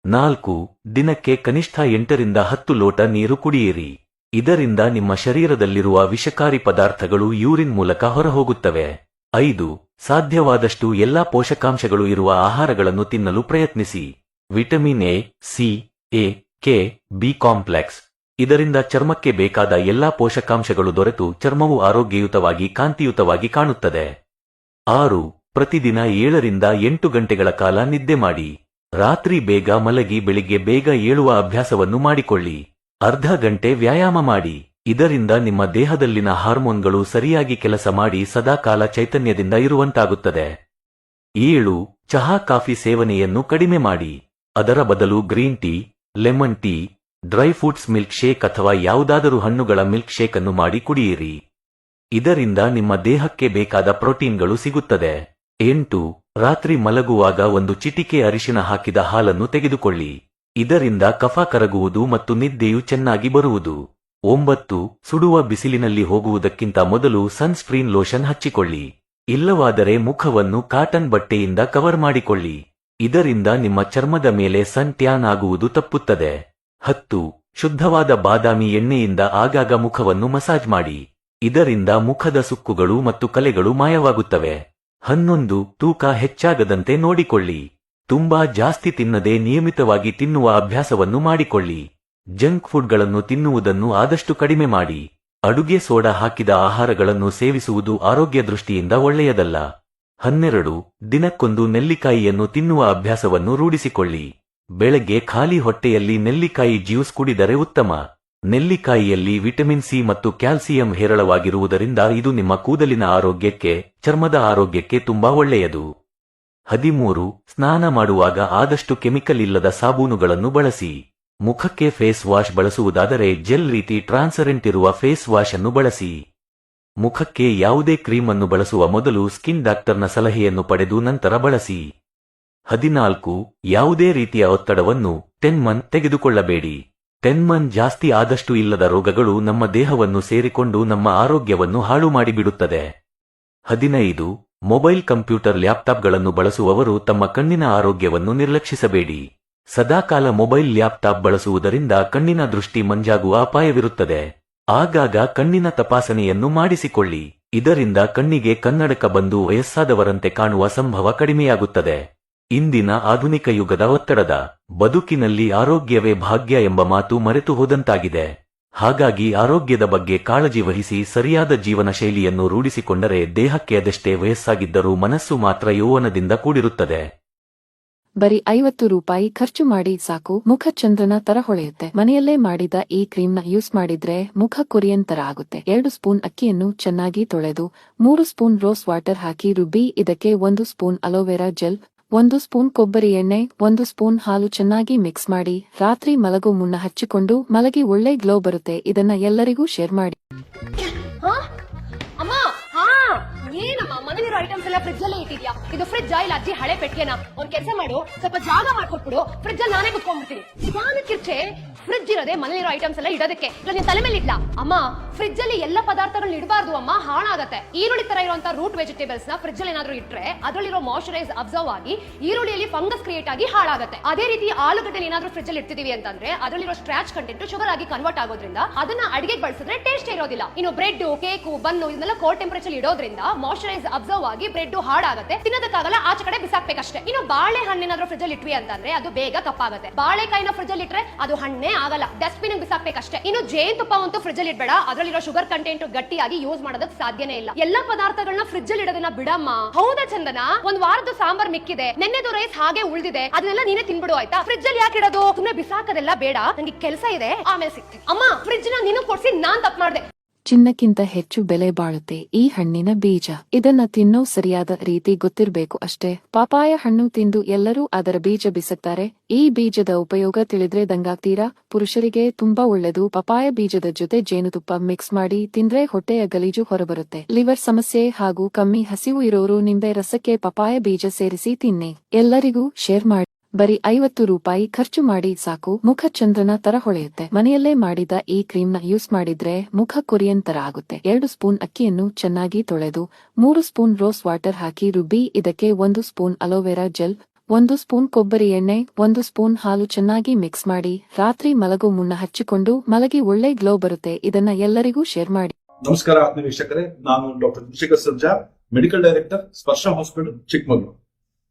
4. ದಿನಕ್ಕೆ ಕನಿಷ್ಠ 8 ರಿಂದ 10 ಲೋಟ ನೀರು ಕುಡಿಯಿರಿ. ಇದರಿಂದ ನಿಮ್ಮ ಶರೀರದಲ್ಲಿರುವ ವಿಷಕಾರಿ ಪದಾರ್ಥಗಳು ಯೂರಿನ್ ಮೂಲಕ ಹೊರಹೋಗುತ್ತವೆ. 5. ಸಾಧ್ಯವಾದಷ್ಟು ಎಲ್ಲಾ ಪೋಷಕಾಂಶಗಳು ಇರುವ ಆಹಾರಗಳನ್ನು ತಿನ್ನಲು ಪ್ರಯತ್ನಿಸಿ. Vitamin A, C, A, K, B complex. ಇದರಿಂದ ಚರ್ಮಕ್ಕೆ ಬೇಕಾದ ಎಲ್ಲಾ ಪೋಷಕಾಂಶಗಳು ದೊರೆತು ಚರ್ಮವು ಆರೋಗ್ಯಯುತವಾಗಿ, ಕಾಂತಿಯುತವಾಗಿ ಕಾಣುತ್ತದೆ. 6. ಪ್ರತಿದಿನ 7 ರಿಂದ 8 ಗಂಟೆಗಳ ಕಾಲ ನಿದ್ದೆ ಮಾಡಿ. ರಾತ್ರಿ ಬೇಗ ಮಲಗಿ ಬೆಳಿಗ್ಗೆ ಬೇಗ ಏಳುವ ಅಭ್ಯಾಸವನ್ನು ಮಾಡಿಕೊಳ್ಳಿ. ಅರ್ಧ ಗಂಟೆ ವ್ಯಾಯಾಮ ಮಾಡಿ. ಇದರಿಂದ ನಿಮ್ಮ ದೇಹದಲ್ಲಿನ ಹಾರ್ಮೋನ್ಗಳು ಸರಿಯಾಗಿ ಕೆಲಸ ಮಾಡಿ ಸದಾಕಾಲ ಚೈತನ್ಯದಿಂದ ಇರುವಂತಾಗುತ್ತದೆ. 7. ಚಹಾ, ಕಾಫಿ ಸೇವನೆಯನ್ನು ಕಡಿಮೆ ಮಾಡಿ. ಅದರ ಬದಲು green tea, lemon tea, dry fruits milk shake ಅಥವಾ ಯಾವುದಾದರೂ ಹಣ್ಣುಗಳ ಮಿಲ್ಕ್ ಶೇಕ್ ಅನ್ನು ಮಾಡಿ ಕುಡಿಯಿರಿ. ಇದರಿಂದ ನಿಮ್ಮ ದೇಹಕ್ಕೆ ಬೇಕಾದ ಪ್ರೋಟೀನ್ಗಳು ಸಿಗುತ್ತದೆ. 8. ರಾತ್ರಿ ಮಲಗುವಾಗ 1 ಚಿಟಿಕೆ ಅರಿಶಿನ ಹಾಕಿದ ಹಾಲನ್ನು ತೆಗೆದುಕೊಳ್ಳಿ. ಇದರಿಂದ ಕಫ ಕರಗುವುದು ಮತ್ತು ನಿದ್ದೆಯು ಚೆನ್ನಾಗಿ ಬರುವುದು. 9. ಸುಡುವ ಬಿಸಿಲಿನಲ್ಲಿ ಹೋಗುವುದಕ್ಕಿಂತ ಮೊದಲು ಸನ್ಸ್ಕ್ರೀನ್ ಲೋಷನ್ ಹಚ್ಚಿಕೊಳ್ಳಿ. ಇಲ್ಲವಾದರೆ ಮುಖವನ್ನು ಕಾಟನ್ ಬಟ್ಟೆಯಿಂದ ಕವರ್ ಮಾಡಿಕೊಳ್ಳಿ. ಇದರಿಂದ ನಿಮ್ಮ ಚರ್ಮದ ಮೇಲೆ ಸನ್ ಟ್ಯಾನ್ ಆಗುವುದು ತಪ್ಪುತ್ತದೆ. 10. ಶುದ್ಧವಾದ ಬಾದಾಮಿ ಎಣ್ಣೆಯಿಂದ ಆಗಾಗ ಮುಖವನ್ನು ಮಸಾಜ್ ಮಾಡಿ. ಇದರಿಂದ ಮುಖದ ಸುಕ್ಕುಗಳು ಮತ್ತು ಕಲೆಗಳು ಮಾಯವಾಗುತ್ತವೆ. 11. ತೂಕ ಹೆಚ್ಚಾಗದಂತೆ ನೋಡಿಕೊಳ್ಳಿ. ತುಂಬಾ ಜಾಸ್ತಿ ತಿನ್ನದೆ ನಿಯಮಿತವಾಗಿ ತಿನ್ನುವ ಅಭ್ಯಾಸವನ್ನು ಮಾಡಿಕೊಳ್ಳಿ. ಜಂಕ್ ಫುಡ್ಗಳನ್ನು ತಿನ್ನುವುದನ್ನು ಆದಷ್ಟು ಕಡಿಮೆ ಮಾಡಿ. ಅಡುಗೆ ಸೋಡಾ ಹಾಕಿದ ಆಹಾರಗಳನ್ನು ಸೇವಿಸುವುದು ಆರೋಗ್ಯ ದೃಷ್ಟಿಯಿಂದ ಒಳ್ಳೆಯದಲ್ಲ. 12. ದಿನಕ್ಕೊಂದು ನೆಲ್ಲಿಕಾಯಿಯನ್ನು ತಿನ್ನುವ ಅಭ್ಯಾಸವನ್ನು ರೂಢಿಸಿಕೊಳ್ಳಿ. ಬೆಳಗ್ಗೆ ಖಾಲಿ ಹೊಟ್ಟೆಯಲ್ಲಿ ನೆಲ್ಲಿಕಾಯಿ ಜ್ಯೂಸ್ ಕುಡಿದರೆ ಉತ್ತಮ. ನೆಲ್ಲಿಕಾಯಿಯಲ್ಲಿ ವಿಟಮಿನ್ ಸಿ ಮತ್ತು ಕ್ಯಾಲ್ಸಿಯಂ ಹೇರಳವಾಗಿರುವುದರಿಂದ ಇದು ನಿಮ್ಮ ಕೂದಲಿನ ಆರೋಗ್ಯಕ್ಕೆ, ಚರ್ಮದ ಆರೋಗ್ಯಕ್ಕೆ ತುಂಬಾ ಒಳ್ಳೆಯದು. 13. ಸ್ನಾನ ಮಾಡುವಾಗ ಆದಷ್ಟು ಕೆಮಿಕಲ್ ಇಲ್ಲದ ಸಾಬೂನುಗಳನ್ನು ಬಳಸಿ. ಮುಖಕ್ಕೆ ಫೇಸ್ ವಾಶ್ ಬಳಸುವುದಾದರೆ ಜೆಲ್ ರೀತಿ ಟ್ರಾನ್ಸ್ಪರೆಂಟ್ ಇರುವ ಫೇಸ್ ವಾಶ್ ಅನ್ನು ಬಳಸಿ. ಮುಖಕ್ಕೆ ಯಾವುದೇ ಕ್ರೀಮ್ ಅನ್ನು ಬಳಸುವ ಮೊದಲು ಸ್ಕಿನ್ ಡಾಕ್ಟರ್ನ ಸಲಹೆಯನ್ನು ಪಡೆದು ನಂತರ ಬಳಸಿ. 14. ಯಾವುದೇ ರೀತಿಯ ಒತ್ತಡವನ್ನು ಟೆನ್ಮನ್ ತೆಗೆದುಕೊಳ್ಳಬೇಡಿ. ಟೆನ್ಮನ್ ಜಾಸ್ತಿ ಆದಷ್ಟು ಇಲ್ಲದ ರೋಗಗಳು ನಮ್ಮ ದೇಹವನ್ನು ಸೇರಿಕೊಂಡು ನಮ್ಮ ಆರೋಗ್ಯವನ್ನು ಹಾಳು ಮಾಡಿಬಿಡುತ್ತದೆ. 15. ಮೊಬೈಲ್ ಕಂಪ್ಯೂಟರ್ ಲ್ಯಾಪ್ಟಾಪ್ಗಳನ್ನು ಬಳಸುವವರು ತಮ್ಮ ಕಣ್ಣಿನ ಆರೋಗ್ಯವನ್ನು ನಿರ್ಲಕ್ಷಿಸಬೇಡಿ. ಸದಾಕಾಲ ಮೊಬೈಲ್ ಲ್ಯಾಪ್ಟಾಪ್ ಬಳಸುವುದರಿಂದ ಕಣ್ಣಿನ ದೃಷ್ಟಿ ಮಂಜಾಗುವ ಅಪಾಯವಿರುತ್ತದೆ. ಆಗಾಗ ಕಣ್ಣಿನ ತಪಾಸಣೆಯನ್ನು ಮಾಡಿಸಿಕೊಳ್ಳಿ. ಇದರಿಂದ ಕಣ್ಣಿಗೆ ಕನ್ನಡಕ ಬಂದು ವಯಸ್ಸಾದವರಂತೆ ಕಾಣುವ ಸಂಭವ ಕಡಿಮೆಯಾಗುತ್ತದೆ. ಇಂದಿನ ಆಧುನಿಕ ಯುಗದ ಒತ್ತಡದ ಬದುಕಿನಲ್ಲಿ ಆರೋಗ್ಯವೇ ಭಾಗ್ಯ ಎಂಬ ಮಾತು ಮರೆತು ಹೋದಂತಾಗಿದೆ. ಹಾಗಾಗಿ ಆರೋಗ್ಯದ ಬಗ್ಗೆ ಕಾಳಜಿ ವಹಿಸಿ ಸರಿಯಾದ ಜೀವನ ಶೈಲಿಯನ್ನು ರೂಢಿಸಿಕೊಂಡರೆ ದೇಹಕ್ಕೆ ಅದೆಷ್ಟೇ ವಯಸ್ಸಾಗಿದ್ದರೂ ಮನಸ್ಸು ಮಾತ್ರ ಯೌವನದಿಂದ ಕೂಡಿರುತ್ತದೆ. ಬರೀ 50 ರೂಪಾಯಿ ಖರ್ಚು ಮಾಡಿ ಸಾಕು, ಮುಖ ಚಂದ್ರನ ತರ ಹೊಳೆಯುತ್ತೆ. ಮನೆಯಲ್ಲೇ ಮಾಡಿದ ಈ ಕ್ರೀಮ್ನ ಯೂಸ್ ಮಾಡಿದ್ರೆ ಮುಖ ಕೊರಿಯನ್ ತರ ಆಗುತ್ತೆ. 2 ಸ್ಪೂನ್ ಅಕ್ಕಿಯನ್ನು ಚೆನ್ನಾಗಿ ತೊಳೆದು 3 ಸ್ಪೂನ್ ರೋಸ್ ವಾಟರ್ ಹಾಕಿ ರುಬ್ಬಿ ಇದಕ್ಕೆ 1 ಸ್ಪೂನ್ ಅಲೋವೆರಾ ಜೆಲ್, 1 ಸ್ಪೂನ್ ಕೊಬ್ಬರಿ ಎಣ್ಣೆ, 1 ಸ್ಪೂನ್ ಹಾಲು ಚೆನ್ನಾಗಿ ಮಿಕ್ಸ್ ಮಾಡಿ ರಾತ್ರಿ ಮಲಗೋ ಮುನ್ನ ಹಚ್ಚಿಕೊಂಡು ಮಲಗಿ ಒಳ್ಳೆ ಗ್ಲೋ ಬರುತ್ತೆ. ಇದನ್ನ ಎಲ್ಲರಿಗೂ ಶೇರ್ ಮಾಡಿ. ಅಮ್ಮ ಏನಮ್ಮ ಮನೇಲಿರೋ ಐಟಮ್ಸ್ ಎಲ್ಲ ಫ್ರಿಡ್ಜ್ ಅಲ್ಲೇ ಇಟ್ಟಿದ್ಯಾ? ಇದು ಫ್ರಿಡ್ಜ್ ಇಲ್ಲ ಅಜ್ಜಿ ಹಳೆ ಪೆಟ್ಟಿಗೆನಾ? ಒಂದ್ ಕೆಲಸ ಮಾಡು, ಸ್ವಲ್ಪ ಜಾಗ ಮಾಡ್ಕೊಟ್ಬಿಡು, ಫ್ರಿಡ್ಜ್ ಅಲ್ಲಿ ನಾನೇ ಕುತ್ಕೊಂಡ್ಬಿಡ್ತೀನಿ. ನಿಧಾನಕ್ಕಿರ್ಚೆ ಫ್ರಿಡ್ಜ್ ಇರೋದೇ ಮನೇಲಿರೋ ಐಟಮ್ಸ್ ಎಲ್ಲ ಇಡೋದಕ್ಕೆ, ಇಲ್ಲ ನಿನ್ ತಲೆ ಮೇಲೆ ಇಡ್ಲಾ? ಅಮ್ಮ ಫ್ರಿಡ್ಜ್ ಅಲ್ಲಿ ಎಲ್ಲ ಪದಾರ್ಥಗಳನ್ನ ಇಡಬಾರ್ದು ಅಮ್ಮ, ಹಾಳಾಗತ್ತೆ. ಈರುಳ್ಳಿ ತರ ಇರುವಂತ ರೂಟ್ ವೆಜಿಟೇಬಲ್ಸ್ ನ ಫ್ರಿಡ್ಜ್ ಅಲ್ಲಿ ಏನಾದ್ರೂ ಇಟ್ರೆ ಅದರಲ್ಲಿರೋ ಮಾಯಿಶ್ಚರೈಸ್ ಅಬ್ಸರ್ವ್ ಆಗಿ ಈರುಳ್ಳಿಯಲ್ಲಿ ಫಂಗಸ್ ಕ್ರಿಯೇಟ್ ಆಗಿ ಹಾಳಾಗತ್ತೆ. ಅದೇ ರೀತಿ ಆಲೂಗಡ್ಡೆ ಏನಾದ್ರೂ ಫ್ರಿಡ್ಜ್ ಅಲ್ಲಿ ಇಡ್ತಿದೀವಿ ಅಂತಂದ್ರೆ ಅದರಲ್ಲಿರೋ ಸ್ಟ್ರಾಚ್ ಕಂಟೆಂಟ್ ಶುಗರ್ ಆಗಿ ಕನ್ವರ್ಟ್ ಆಗೋದ್ರಿಂದ ಅದನ್ನ ಅಡಿಗೆಗೆ ಬಳಸಿದ್ರೆ ಟೇಸ್ಟ್ ಇರೋದಿಲ್ಲ. ಇನ್ನು ಬ್ರೆಡ್, ಕೇಕು, ಬನ್ನು ಇದನ್ನೆಲ್ಲ ಕೋಲ್ಡ್ ಟೆಂಪರೇಚರ್ ಇಡೋದ್ರಿಂದ ಮಾಯಿಶ್ಚರೈಸ್ ಅಬ್ಸರ್ವ್ ಆಗಿ ಬ್ರೆಡ್ ಹಾಳಾಗತ್ತೆ, ತಿನ್ನೋದಕ್ಕಾಗಲ್ಲ, ಆಚೆ ಕಡೆ ಬಿಸಾಕ್ಬೇಕಷ್ಟೇ. ಇನ್ನು ಬಾಳೆಹಣ್ಣು ಏನಾದ್ರೂ ಫ್ರಿಡ್ಜ್ ಅಲ್ಲಿ ಇಟ್ವಿ ಅಂತಂದ್ರೆ ಅದು ಬೇಗ ಕಪ್ಪಾಗುತ್ತೆ. ಬಾಳೆಕಾಯಿನ ಫ್ರಿಡ್ಜ್ ಅಲ್ಲಿ ಇಟ್ರೆ ಅದು ಹಣ್ಣೇ ಆಗಲ್ಲ, ಡಸ್ಟ್ಬಿನ್ ಬಿಸಾಕ್ಬೇಕಷ್ಟೇ. ಇನ್ನು ಜೇನುತುಪ್ಪ ಅಂತೂ ಫ್ರಿಡ್ಜ್ ಅಲ್ಲಿ ಇಡಬೇಡ, ಅದರಲ್ಲಿರೋ ಶುಗರ್ ಕಂಟೆಂಟ್ ಗಟ್ಟಿಯಾಗಿ ಯೂಸ್ ಮಾಡೋದಕ್ಕೆ ಸಾಧ್ಯನೇ ಇಲ್ಲ. ಎಲ್ಲ ಪದಾರ್ಥಗಳನ್ನ ಫ್ರಿಡ್ಜ್ ಅಲ್ಲಿ ಇಡೋದನ್ನ ಬಿಡಮ್ಮ. ಹೌದಾ ಚಂದನ? ಒಂದ್ ವಾರದ ಸಾಂಬಾರ್ ಮಿಕ್ಕಿದೆ, ನೆನ್ನೆದು ರೈಸ್ ಹಾಗೆ ಉಳಿದಿದೆ, ಅದನ್ನೆಲ್ಲ ನೀನೇ ತಿನ್ಬಿಡು ಆಯ್ತಾ? ಫ್ರಿಡ್ಜ್ ಅಲ್ಲಿ ಯಾಕೆ ಇಡೋದು? ಸುಮ್ಮನೆ ಬಿಸಾಕದೆಲ್ಲ ಬೇಡ, ನಂಗೆ ಕೆಲಸ ಇದೆ, ಆಮೇಲೆ ಸಿಗ್ತೀನಿ. ಅಮ್ಮ ಫ್ರಿಡ್ಜ್ ನ ನೀನು ಕೊಡ್ಸಿ, ನಾನ್ ತಪ್ಪು ಮಾಡ್ದೆ. ಚಿನ್ನಕ್ಕಿಂತ ಹೆಚ್ಚು ಬೆಲೆ ಬಾಳುತ್ತೆ ಈ ಹಣ್ಣಿನ ಬೀಜ. ಇದನ್ನ ತಿನ್ನೋ ಸರಿಯಾದ ರೀತಿ ಗೊತ್ತಿರಬೇಕು ಅಷ್ಟೇ. ಪಪಾಯ ಹಣ್ಣು ತಿಂದು ಎಲ್ಲರೂ ಅದರ ಬೀಜ ಬಿಸುತ್ತಾರೆ. ಈ ಬೀಜದ ಉಪಯೋಗ ತಿಳಿದ್ರೆ ದಂಗಾಗ್ತೀರಾ? ಪುರುಷರಿಗೆ ತುಂಬಾ ಒಳ್ಳೆದು. ಪಪಾಯ ಬೀಜದ ಜೊತೆ ಜೇನುತುಪ್ಪ ಮಿಕ್ಸ್ ಮಾಡಿ ತಿಂದ್ರೆ ಹೊಟ್ಟೆಯ ಗಲೀಜು ಹೊರಬರುತ್ತೆ. ಲಿವರ್ ಸಮಸ್ಯೆ ಹಾಗೂ ಕಮ್ಮಿ ಹಸಿವು ಇರೋರು ನಿಂಬೆ ರಸಕ್ಕೆ ಪಪಾಯ ಬೀಜ ಸೇರಿಸಿ ತಿನ್ನಿ. ಎಲ್ಲರಿಗೂ ಶೇರ್ ಮಾಡಿ. ಬರೀ 50 ರೂಪಾಯಿ ಖರ್ಚು ಮಾಡಿ ಸಾಕು, ಮುಖ ಚಂದ್ರನ ತರ ಹೊಳೆಯುತ್ತೆ. ಮನೆಯಲ್ಲೇ ಮಾಡಿದ ಈ ಕ್ರೀಮ್ನ ಯೂಸ್ ಮಾಡಿದ್ರೆ ಮುಖ ಕೊರಿಯನ್ ತರ ಆಗುತ್ತೆ. 2 ಸ್ಪೂನ್ ಅಕ್ಕಿಯನ್ನು ಚೆನ್ನಾಗಿ ತೊಳೆದು 3 ಸ್ಪೂನ್ ರೋಸ್ ವಾಟರ್ ಹಾಕಿ ರುಬ್ಬಿ ಇದಕ್ಕೆ 1 ಸ್ಪೂನ್ ಅಲೋವೆರಾ ಜೆಲ್, 1 ಸ್ಪೂನ್ ಕೊಬ್ಬರಿ ಎಣ್ಣೆ, 1 ಸ್ಪೂನ್ ಹಾಲು ಚೆನ್ನಾಗಿ ಮಿಕ್ಸ್ ಮಾಡಿ ರಾತ್ರಿ ಮಲಗೋ ಮುನ್ನ ಹಚ್ಚಿಕೊಂಡು ಮಲಗಿ ಒಳ್ಳೆ ಗ್ಲೋ ಬರುತ್ತೆ. ಇದನ್ನ ಎಲ್ಲರಿಗೂ ಶೇರ್ ಮಾಡಿ. ನಮಸ್ಕಾರ ಆತ್ಮೀಯ ವೀಕ್ಷಕರೇ, ನಾನು ಡಾಕ್ಟರ್ ಕೃಷಿಕರ್ ಸರ್ಜಾ, ಮೆಡಿಕಲ್ ಡೈರೆಕ್ಟರ್, ಸ್ಪರ್ಶ ಹಾಸ್ಪಿಟಲ್, ಚಿಕ್ಕಮಗಳೂರು.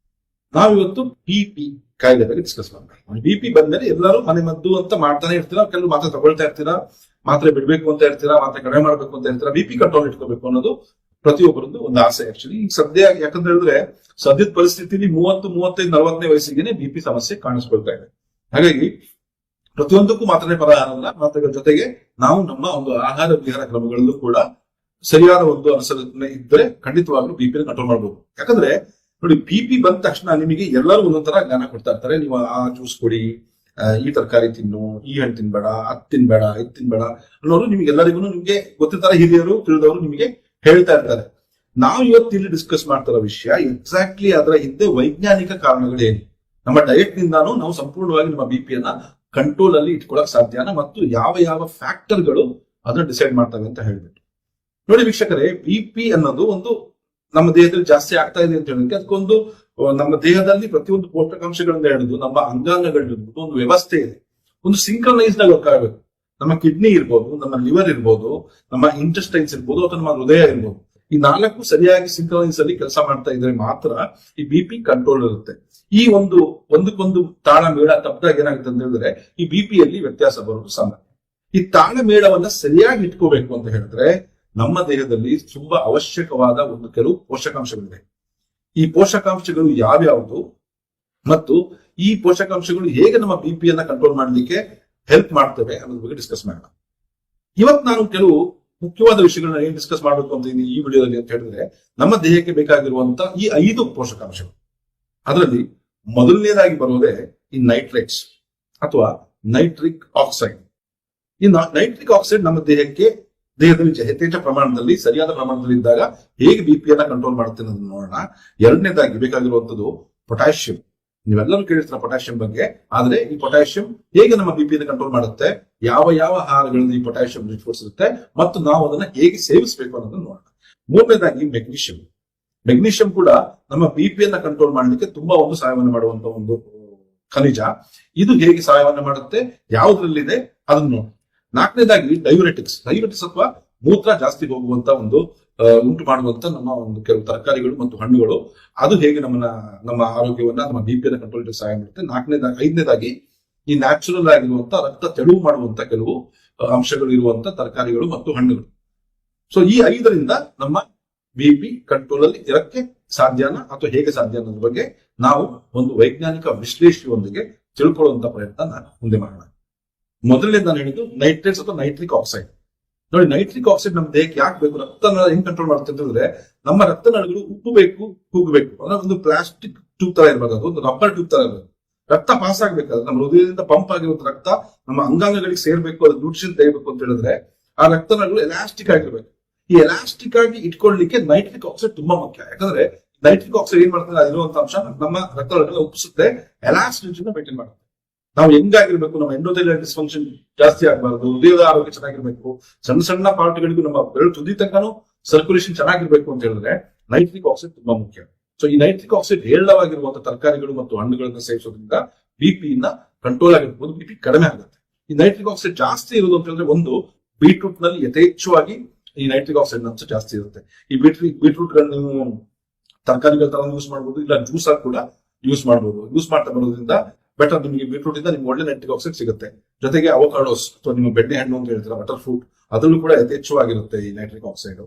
ನಾವಿವತ್ತು ಬಿಪಿ ಕಾಯಿಲೆ ಬಗ್ಗೆ ಡಿಸ್ಕಸ್ ಮಾಡೋಣ. ಬಿಪಿ ಬಂದ್ಮೇಲೆ ಎಲ್ಲರೂ ಮನೆ ಮದ್ದು ಅಂತ ಮಾಡ್ತಾನೆ ಇರ್ತೀರಾ, ಕೆಲವು ಮಾತ್ರೆ ತಗೊಳ್ತಾ ಇರ್ತೀರಾ, ಮಾತ್ರೆ ಬಿಡ್ಬೇಕು ಅಂತ ಇರ್ತೀರಾ, ಮಾತ್ರೆ ಕಡಿಮೆ ಮಾಡ್ಬೇಕು ಅಂತ ಇರ್ತೀರಾ, ಬಿಪಿ ಕಂಟ್ರೋಲ್ ಇಟ್ಕೋಬೇಕು ಅನ್ನೋದು ಪ್ರತಿಯೊಬ್ಬರದ್ದು ಒಂದು ಆಸೆ. ಆಕ್ಚುಲಿ ಈಗ ಸದ್ಯ ಯಾಕಂತ ಹೇಳಿದ್ರೆ ಸದ್ಯದ ಪರಿಸ್ಥಿತಿಲಿ 30, 35, 40ನೇ ವಯಸ್ಸಿಗೆ ಬಿಪಿ ಸಮಸ್ಯೆ ಕಾಣಿಸ್ಕೊಳ್ತಾ ಇದೆ. ಹಾಗಾಗಿ ಪ್ರತಿಯೊಂದಕ್ಕೂ ಮಾತ್ರೆ ಪರಿಹಾರ ಅಲ್ಲ, ಮಾತ್ರೆಗಳ ಜೊತೆಗೆ ನಾವು ನಮ್ಮ ಒಂದು ಆಹಾರ ವಿಹಾರ ಕ್ರಮಗಳಲ್ಲೂ ಕೂಡ ಸರಿಯಾದ ಒಂದು ಅನುಸರಣೆ ಇದ್ರೆ ಖಂಡಿತವಾಗ್ಲೂ ಬಿಪಿ ಕಂಟ್ರೋಲ್ ಮಾಡಬಹುದು. ಯಾಕಂದ್ರೆ ನೋಡಿ, ಬಿಪಿ ಬಂದ ತಕ್ಷಣ ನಿಮಗೆ ಎಲ್ಲರೂ ಒಂದೊಂದರ ಜ್ಞಾನ ಕೊಡ್ತಾ ಇರ್ತಾರೆ. ನೀವು ಆ ಜ್ಯೂಸ್ ಕೊಡಿ, ಈ ತರಕಾರಿ ತಿನ್ನು, ಈ ಹಣ್ಣು ತಿನ್ಬೇಡ, ಅದ್ ತಿನ್ಬೇಡ, ಇದ್ ತಿನ್ಬೇಡ ಅನ್ನೋರು ನಿಮ್ಗೆಲ್ಲರಿಗೂ ನಿಮ್ಗೆ ಗೊತ್ತಿರ್ತಾರೆ, ಹಿರಿಯರು ತಿಳಿದವರು ನಿಮಗೆ ಹೇಳ್ತಾ ಇರ್ತಾರೆ. ನಾವು ಇವತ್ತು ಇಲ್ಲಿ ಡಿಸ್ಕಸ್ ಮಾಡ್ತಿರೋ ವಿಷಯ ಎಕ್ಸಾಕ್ಟ್ಲಿ ಅದರ ಹಿಂದೆ ವೈಜ್ಞಾನಿಕ ಕಾರಣಗಳೇನು, ನಮ್ಮ ಡಯಟ್ ನಿಂದಾನು ನಾವು ಸಂಪೂರ್ಣವಾಗಿ ನಮ್ಮ ಬಿಪಿಯನ್ನ ಕಂಟ್ರೋಲ್ ಅಲ್ಲಿ ಇಟ್ಕೊಳಕ್ ಸಾಧ್ಯನ, ಮತ್ತು ಯಾವ ಯಾವ ಫ್ಯಾಕ್ಟರ್ಗಳು ಅದನ್ನ ಡಿಸೈಡ್ ಮಾಡ್ತವೆ ಅಂತ ಹೇಳ್ಬಿಟ್ಟು. ನೋಡಿ ವೀಕ್ಷಕರೇ, ಬಿಪಿ ಅನ್ನೋದು ಒಂದು ನಮ್ಮ ದೇಹದಲ್ಲಿ ಜಾಸ್ತಿ ಆಗ್ತಾ ಇದೆ ಅಂತ ಹೇಳಿದ್ರೆ ಅದಕ್ಕೊಂದು ನಮ್ಮ ದೇಹದಲ್ಲಿ ಪ್ರತಿಯೊಂದು ಪೋಷಕಾಂಶಗಳಿಂದ ಹಿಡಿದು ನಮ್ಮ ಅಂಗಾಂಗಗಳಿರ್ಬೋದು ಒಂದು ವ್ಯವಸ್ಥೆ ಇದೆ, ಒಂದು ಸಿಂಕ್ರನೈಸ್ಡ್ ಆಗಿ ವರ್ಕ್ ಆಗಬೇಕು. ನಮ್ಮ ಕಿಡ್ನಿ ಇರ್ಬೋದು, ನಮ್ಮ ಲಿವರ್ ಇರ್ಬೋದು, ನಮ್ಮ ಇಂಟೆಸ್ಟೈನ್ಸ್ ಇರ್ಬೋದು, ಅಥವಾ ನಮ್ಮ ಹೃದಯ ಇರ್ಬೋದು, ಈ 4 ಸರಿಯಾಗಿ ಸಿಂಕ್ರನೈಸ್ ಅಲ್ಲಿ ಕೆಲಸ ಮಾಡ್ತಾ ಇದ್ರೆ ಮಾತ್ರ ಈ ಬಿಪಿ ಕಂಟ್ರೋಲ್ ಇರುತ್ತೆ. ಈ ಒಂದಕ್ಕೊಂದು ತಾಳ ಮೇಳ ತಪ್ಪಿದಾಗ ಏನಾಗುತ್ತೆ ಅಂತ ಹೇಳಿದ್ರೆ ಈ ಬಿಪಿಯಲ್ಲಿ ವ್ಯತ್ಯಾಸ ಬರೋದು ಸಾಮಾನ್ಯ. ಈ ತಾಳ ಮೇಳವನ್ನ ಸರಿಯಾಗಿ ಇಟ್ಕೋಬೇಕು ಅಂತ ಹೇಳಿದ್ರೆ ನಮ್ಮ ದೇಹದಲ್ಲಿ ತುಂಬಾ ಅವಶ್ಯಕವಾದ ಕೆಲವು ಪೋಷಕಾಂಶಗಳಿವೆ. ಈ ಪೋಷಕಾಂಶಗಳು ಯಾವ್ಯಾವುದು, ಮತ್ತು ಈ ಪೋಷಕಾಂಶಗಳು ಹೇಗೆ ನಮ್ಮ ಬಿಪಿಯನ್ನ ಕಂಟ್ರೋಲ್ ಮಾಡಲಿಕ್ಕೆ ಹೆಲ್ಪ್ ಮಾಡ್ತವೆ ಅನ್ನೋದ್ರ ಬಗ್ಗೆ ಡಿಸ್ಕಸ್ ಮಾಡೋಣ. ಇವತ್ತು ನಾನು ಕೆಲವು ಮುಖ್ಯವಾದ ವಿಷಯಗಳನ್ನ ಏನ್ ಡಿಸ್ಕಸ್ ಮಾಡಬೇಕು ಅಂತ ಈ ವಿಡಿಯೋದಲ್ಲಿ ಅಂತ ಹೇಳಿದ್ರೆ, ನಮ್ಮ ದೇಹಕ್ಕೆ ಬೇಕಾಗಿರುವಂತ ಈ 5 ಪೋಷಕಾಂಶಗಳು. ಅದರಲ್ಲಿ ಮೊದಲನೇದಾಗಿ ಬರುವುದೇ ಈ ನೈಟ್ರೇಟ್ಸ್ ಅಥವಾ ನೈಟ್ರಿಕ್ ಆಕ್ಸೈಡ್. ಈ ನೈಟ್ರಿಕ್ ಆಕ್ಸೈಡ್ ನಮ್ಮ ದೇಹದಲ್ಲಿ ಯಥೇಚ್ಛ ಪ್ರಮಾಣದಲ್ಲಿ, ಸರಿಯಾದ ಪ್ರಮಾಣದಲ್ಲಿ ಇದ್ದಾಗ ಹೇಗೆ ಬಿಪಿಯನ್ನ ಕಂಟ್ರೋಲ್ ಮಾಡುತ್ತೆ ಅನ್ನೋದನ್ನ ನೋಡೋಣ. ಎರಡನೇದಾಗಿ ಬೇಕಾಗಿರುವಂತದ್ದು ಪೊಟ್ಯಾಷಿಯಂ. ನೀವೆಲ್ಲರೂ ಕೇಳಿರ್ತೀರ ಪೊಟ್ಯಾಷಿಯಂ ಬಗ್ಗೆ. ಆದ್ರೆ ಈ ಪೊಟ್ಯಾಷಿಯಂ ಹೇಗೆ ನಮ್ಮ ಬಿಪಿಯನ್ನು ಕಂಟ್ರೋಲ್ ಮಾಡುತ್ತೆ, ಯಾವ ಆಹಾರಗಳಲ್ಲಿ ಈ ಪೊಟ್ಯಾಷಿಯಂ ರಿಚ್ ಫುಡ್ಸ್ ಇರುತ್ತೆ ಮತ್ತು ನಾವು ಅದನ್ನ ಹೇಗೆ ಸೇವಿಸಬೇಕು ಅನ್ನೋದನ್ನ ನೋಡೋಣ. ಮೂರನೇದಾಗಿ ಮೆಗ್ನೀಷಿಯಂ. ಮೆಗ್ನೀಷಿಯಂ ಕೂಡ ನಮ್ಮ ಬಿಪಿಯನ್ನ ಕಂಟ್ರೋಲ್ ಮಾಡಲಿಕ್ಕೆ ತುಂಬಾ ಒಂದು ಸಹಾಯವನ್ನು ಮಾಡುವಂತ ಒಂದು ಖನಿಜ. ಇದು ಹೇಗೆ ಸಹಾಯವನ್ನು ಮಾಡುತ್ತೆ, ಯಾವುದ್ರಲ್ಲಿದೆ ಅದನ್ನು ನೋಡಿ. ನಾಲ್ಕನೇದಾಗಿ ಡಯೂರೆಟಿಕ್ಸ್ ಅಥವಾ ಮೂತ್ರ ಜಾಸ್ತಿ ಹೋಗುವಂತ ಒಂದು ಉಂಟು ಮಾಡುವಂತ ನಮ್ಮ ಒಂದು ಕೆಲವು ತರಕಾರಿಗಳು ಮತ್ತು ಹಣ್ಣುಗಳು, ಅದು ಹೇಗೆ ನಮ್ಮ ಆರೋಗ್ಯವನ್ನ, ನಮ್ಮ ಬಿಪಿಯನ್ನ ಕಂಟ್ರೋಲ್ ಸಹಾಯ ಮಾಡುತ್ತೆ. ಐದನೇದಾಗಿ ಈ ನ್ಯಾಚುರಲ್ ಆಗಿರುವಂತ ರಕ್ತ ತೆಳುವು ಮಾಡುವಂತ ಕೆಲವು ಅಂಶಗಳು ಇರುವಂತ ತರಕಾರಿಗಳು ಮತ್ತು ಹಣ್ಣುಗಳು. ಸೊ ಈ 5ರಿಂದ ನಮ್ಮ ಬಿಪಿ ಕಂಟ್ರೋಲ್ ಅಲ್ಲಿ ಇರಕ್ಕೆ ಸಾಧ್ಯನಾ ಅಥವಾ ಹೇಗೆ ಸಾಧ್ಯ ಅನ್ನೋದ್ರ ಬಗ್ಗೆ ನಾವು ಒಂದು ವೈಜ್ಞಾನಿಕ ವಿಶ್ಲೇಷಣೆಯೊಂದಿಗೆ ತಿಳ್ಕೊಳ್ಳುವಂತ ಪ್ರಯತ್ನ ಮುಂದೆ ಮಾಡೋಣ. ಮೊದಲನೇದು ನಾನು ಹೇಳಿದ್ದು ನೈಟ್ರೇಟ್ಸ್ ಅಥವಾ ನೈಟ್ರಿಕ್ ಆಕ್ಸೈಡ್. ನೋಡಿ, ನೈಟ್ರಿಕ್ ಆಕ್ಸೈಡ್ ನಮ್ಮ ದೇಹಕ್ಕೆ ಯಾಕೆ ಬೇಕು, ರಕ್ತನಾಳ ಹೆಂಗ್ ಕಂಟ್ರೋಲ್ ಮಾಡುತ್ತೆ ಅಂತಂದ್ರೆ, ನಮ್ಮ ರಕ್ತನಾಳಗಳು ಉಪ್ಪಬೇಕು, ಕುಗ್ಬೇಕು. ಅಂದ್ರೆ ಒಂದು ಪ್ಲಾಸ್ಟಿಕ್ ಟ್ಯೂಬ್ ತರ ಇರಬಾರ್ದು, ಅದು ಒಂದು ರಬ್ಬರ್ ಟ್ಯೂಬ್ ತರ ಇರಬೇಕು. ರಕ್ತ ಪಾಸ್ ಆಗ್ಬೇಕಾದ್ರೆ ನಮ್ಮ ಹೃದಯದಿಂದ ಪಂಪ್ ಆಗಿರುವಂತ ರಕ್ತ ನಮ್ಮ ಅಂಗಾಂಗಗಳಿಗೆ ಸೇರ್ಬೇಕು, ಅದು ನ್ಯೂಟ್ರಿಷನ್ ತೆಗಿಬೇಕು ಅಂತ ಹೇಳಿದ್ರೆ ಆ ರಕ್ತನಾಳಗಳು ಎಲಾಸ್ಟಿಕ್ ಆಗಿರ್ಬೇಕು. ಈ ಎಲಾಸ್ಟಿಕ್ ಆಗಿ ಇಟ್ಕೊಳ್ಳಿಕ್ಕೆ ನೈಟ್ರಿಕ್ ಆಕ್ಸೈಡ್ ತುಂಬಾ ಮುಖ್ಯ. ಯಾಕಂದ್ರೆ ನೈಟ್ರಿಕ್ ಆಕ್ಸೈಡ್ ಏನ್ ಮಾಡ್ತಾರೆ, ಅದಿರುವಂತ ಅಂಶ ನಮ್ಮ ರಕ್ತನಾಳಗಳನ್ನ ಉಪ್ಪಿಸುತ್ತೆ, ಎಲಾಸ್ಟಿಸಿಟಿ ಮೇಂಟೈನ್ ಮಾಡುತ್ತೆ. ನಾವು ಹೆಂಗಾಗಿರ್ಬೇಕು, ನಮ್ಮ ಎಂಡೋಥೆಲಿಯಲ್ ಡಿಸ್ಫಂಕ್ಷನ್ ಜಾಸ್ತಿ ಆಗಬಾರ್ದು, ಹೃದಯದ ಆರೋಗ್ಯ ಚೆನ್ನಾಗಿರ್ಬೇಕು, ಸಣ್ಣ ಪಾರ್ಟ್ಗಳಿಗೂ ನಮ್ಮ ಬೆರಳು ತುದಿ ತನಕನೂ ಸರ್ಕ್ಯುಲೇಷನ್ ಚೆನ್ನಾಗಿರ್ಬೇಕು ಅಂತ ಹೇಳಿದ್ರೆ ನೈಟ್ರಿಕ್ ಆಕ್ಸೈಡ್ ತುಂಬಾ ಮುಖ್ಯ. ಸೊ ಈ ನೈಟ್ರಿಕ್ ಆಕ್ಸೈಡ್ ಹೇರಳವಾಗಿರುವಂತಹ ತರಕಾರಿಗಳು ಮತ್ತು ಹಣ್ಣುಗಳನ್ನ ಸೇವಿಸೋದ್ರಿಂದ ಬಿಪಿಯಿಂದ ಕಂಟ್ರೋಲ್ ಆಗಿರ್ಬೋದು, ಬಿಪಿ ಕಡಿಮೆ ಆಗುತ್ತೆ. ಈ ನೈಟ್ರಿಕ್ ಆಕ್ಸೈಡ್ ಜಾಸ್ತಿ ಇರೋದು ಅಂತ ಹೇಳಿದ್ರೆ, ಒಂದು ಬೀಟ್ರೂಟ್ ನಲ್ಲಿ ಯಥೇಚ್ಛವಾಗಿ ಈ ನೈಟ್ರಿಕ್ ಆಕ್ಸೈಡ್ ಅಂಶ ಜಾಸ್ತಿ ಇರುತ್ತೆ. ಈ ಬೀಟ್ರೂಟ್ ಗಳನ್ನ ನೀವು ತರಕಾರಿಗಳ ತರ ಯೂಸ್ ಮಾಡಬಹುದು, ಇಲ್ಲ ಜ್ಯೂಸ್ ಆಗಿ ಕೂಡ ಯೂಸ್ ಮಾಡಬಹುದು. ಯೂಸ್ ಮಾಡ್ತಾ ಬರೋದ್ರಿಂದ ಬೆಟರ್ ನಿಮಗೆ ಬೀಟ್ರೂಟ್ ಇಂದ ನಿಮ್ಗೆ ಒಳ್ಳೆ ನೈಟ್ರಿಕ್ ಆಕ್ಸೈಡ್ ಸಿಗುತ್ತೆ. ಜೊತೆಗೆ ಅವಕಾಡೋಸ್ ಅಥವಾ ನಿಮ್ಮ ಬೆಣ್ಣೆ ಹಣ್ಣು ಅಂತ ಹೇಳ್ತೀರಾ, ಬಟರ್ ಫ್ರೂಟ್, ಅದರಲ್ಲೂ ಕೂಡ ಯಥೇಚ್ಛವಾಗಿರುತ್ತೆ ಈ ನೈಟ್ರಿಕ್ ಆಕ್ಸೈಡ್.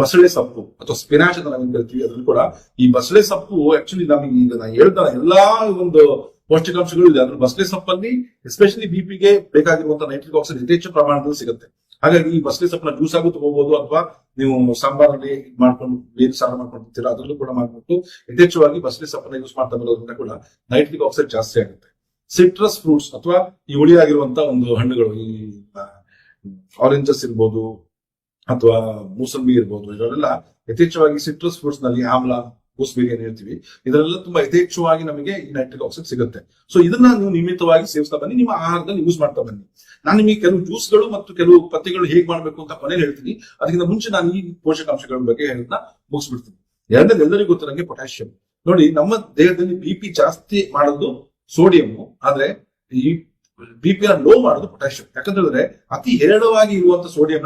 ಬಸಳೆ ಸೊಪ್ಪು ಅಥವಾ ಸ್ಪಿನಾಚ್ ಅಂತ ನಾವೇನ್ ಕರಿತೀವಿ, ಅದ್ರಲ್ಲಿ ಕೂಡ ಈ ಬಸಳೆ ಸೊಪ್ಪು ಆಕ್ಚುಲಿ ನಮಗೆ ಈಗ ನಾನು ಹೇಳ್ದ ಎಲ್ಲಾ ಒಂದು ಪೌಷ್ಟಿಕಾಂಶಗಳು ಇದೆ. ಅದ್ರ ಬಸಳೆ ಸೊಪ್ಪಲ್ಲಿ ಎಸ್ಪೆಷಲಿ ಬಿಪಿಗೆ ಬೇಕಾಗಿರುವಂತಹ ನೈಟ್ರಿಕ್ ಆಕ್ಸೈಡ್ ಯಥೇಚ್ಛ ಪ್ರಮಾಣದಲ್ಲಿ ಸಿಗುತ್ತೆ. ಹಾಗಾಗಿ ಈ ಬಸಳೆ ಸೊಪ್ಪನ್ನ ಜ್ಯೂಸ್ ಆಗೂ ತಗೋಬಹುದು, ಅಥವಾ ನೀವು ಸಾಂಬಾರಲ್ಲಿ ಮಾಡ್ಕೊಂಡು ಬೇರೆ ಸಾರು ಮಾಡ್ಕೊಂಡಿರ್ತೀರಾ, ಅದರಲ್ಲೂ ಕೂಡ ಮಾಡ್ಬಿಟ್ಟು ಯಥೇಚ್ಛವಾಗಿ ಬಸಳೆ ಸೊಪ್ಪನ್ನ ಯೂಸ್ ಮಾಡ್ತಾ ಬರೋದ್ರಿಂದ ಕೂಡ ನೈಟ್ರಿಕ್ ಆಕ್ಸೈಡ್ ಜಾಸ್ತಿ ಆಗುತ್ತೆ. ಸಿಟ್ರಸ್ ಫ್ರೂಟ್ಸ್ ಅಥವಾ ಈ ಹುಳಿಯಾಗಿರುವಂತ ಒಂದು ಹಣ್ಣುಗಳು, ಈ ಆರೆಂಜಸ್ ಇರ್ಬೋದು ಅಥವಾ ಮೂಸಂಬಿ ಇರ್ಬೋದು, ಇದರೆಲ್ಲ ಯಥೇಚ್ಛವಾಗಿ ಸಿಟ್ರಸ್ ಫ್ರೂಟ್ಸ್ ನಲ್ಲಿ ಆಮ್ಲ, ಗೂಸ್ಬೆರಿ ಏನ್ ಹೇಳ್ತೀವಿ, ಇದರೆಲ್ಲ ತುಂಬಾ ಯಥೇಚ್ಛವಾಗಿ ನಮಗೆ ಈ ನೈಟ್ರಿಕ್ ಆಕ್ಸೈಡ್ ಸಿಗುತ್ತೆ. ಸೊ ಇದನ್ನ ನೀವು ನಿಯಮಿತವಾಗಿ ಸೇವಿಸ್ತಾ ಬನ್ನಿ, ನಿಮ್ಮ ಆಹಾರದಲ್ಲಿ ಯೂಸ್ ಮಾಡ್ತಾ ಬನ್ನಿ. ನಾನು ನಿಮಗೆ ಕೆಲವು ಜ್ಯೂಸ್ಗಳು ಮತ್ತು ಕೆಲವು ಪಥ್ಯಗಳು ಹೇಗೆ ಮಾಡ್ಬೇಕು ಅಂತ ಕೊನೆಯಲ್ಲಿ ಹೇಳ್ತೀನಿ. ಅದಕ್ಕಿಂತ ಮುಂಚೆ ನಾನು ಈ ಪೋಷಕಾಂಶಗಳ ಬಗ್ಗೆ ಹೇಳೋದನ್ನ ಮುಗಿಸ್ಬಿಡ್ತೀನಿ. ಎರಡನೇದು ಎಲ್ಲರಿಗೂ ಗೊತ್ತಿರಂಗೆ ಪೊಟ್ಯಾಷಿಯಂ. ನೋಡಿ, ನಮ್ಮ ದೇಹದಲ್ಲಿ ಬಿಪಿ ಜಾಸ್ತಿ ಮಾಡೋದು ಸೋಡಿಯಂ, ಆದ್ರೆ ಈ ಬಿಪಿನ ಲೋ ಮಾಡೋದು ಪೊಟ್ಯಾಷಿಯಂ. ಯಾಕಂದ್ರೆ ಅತಿ ಹೇರಳವಾಗಿ ಇರುವಂತ ಸೋಡಿಯಂ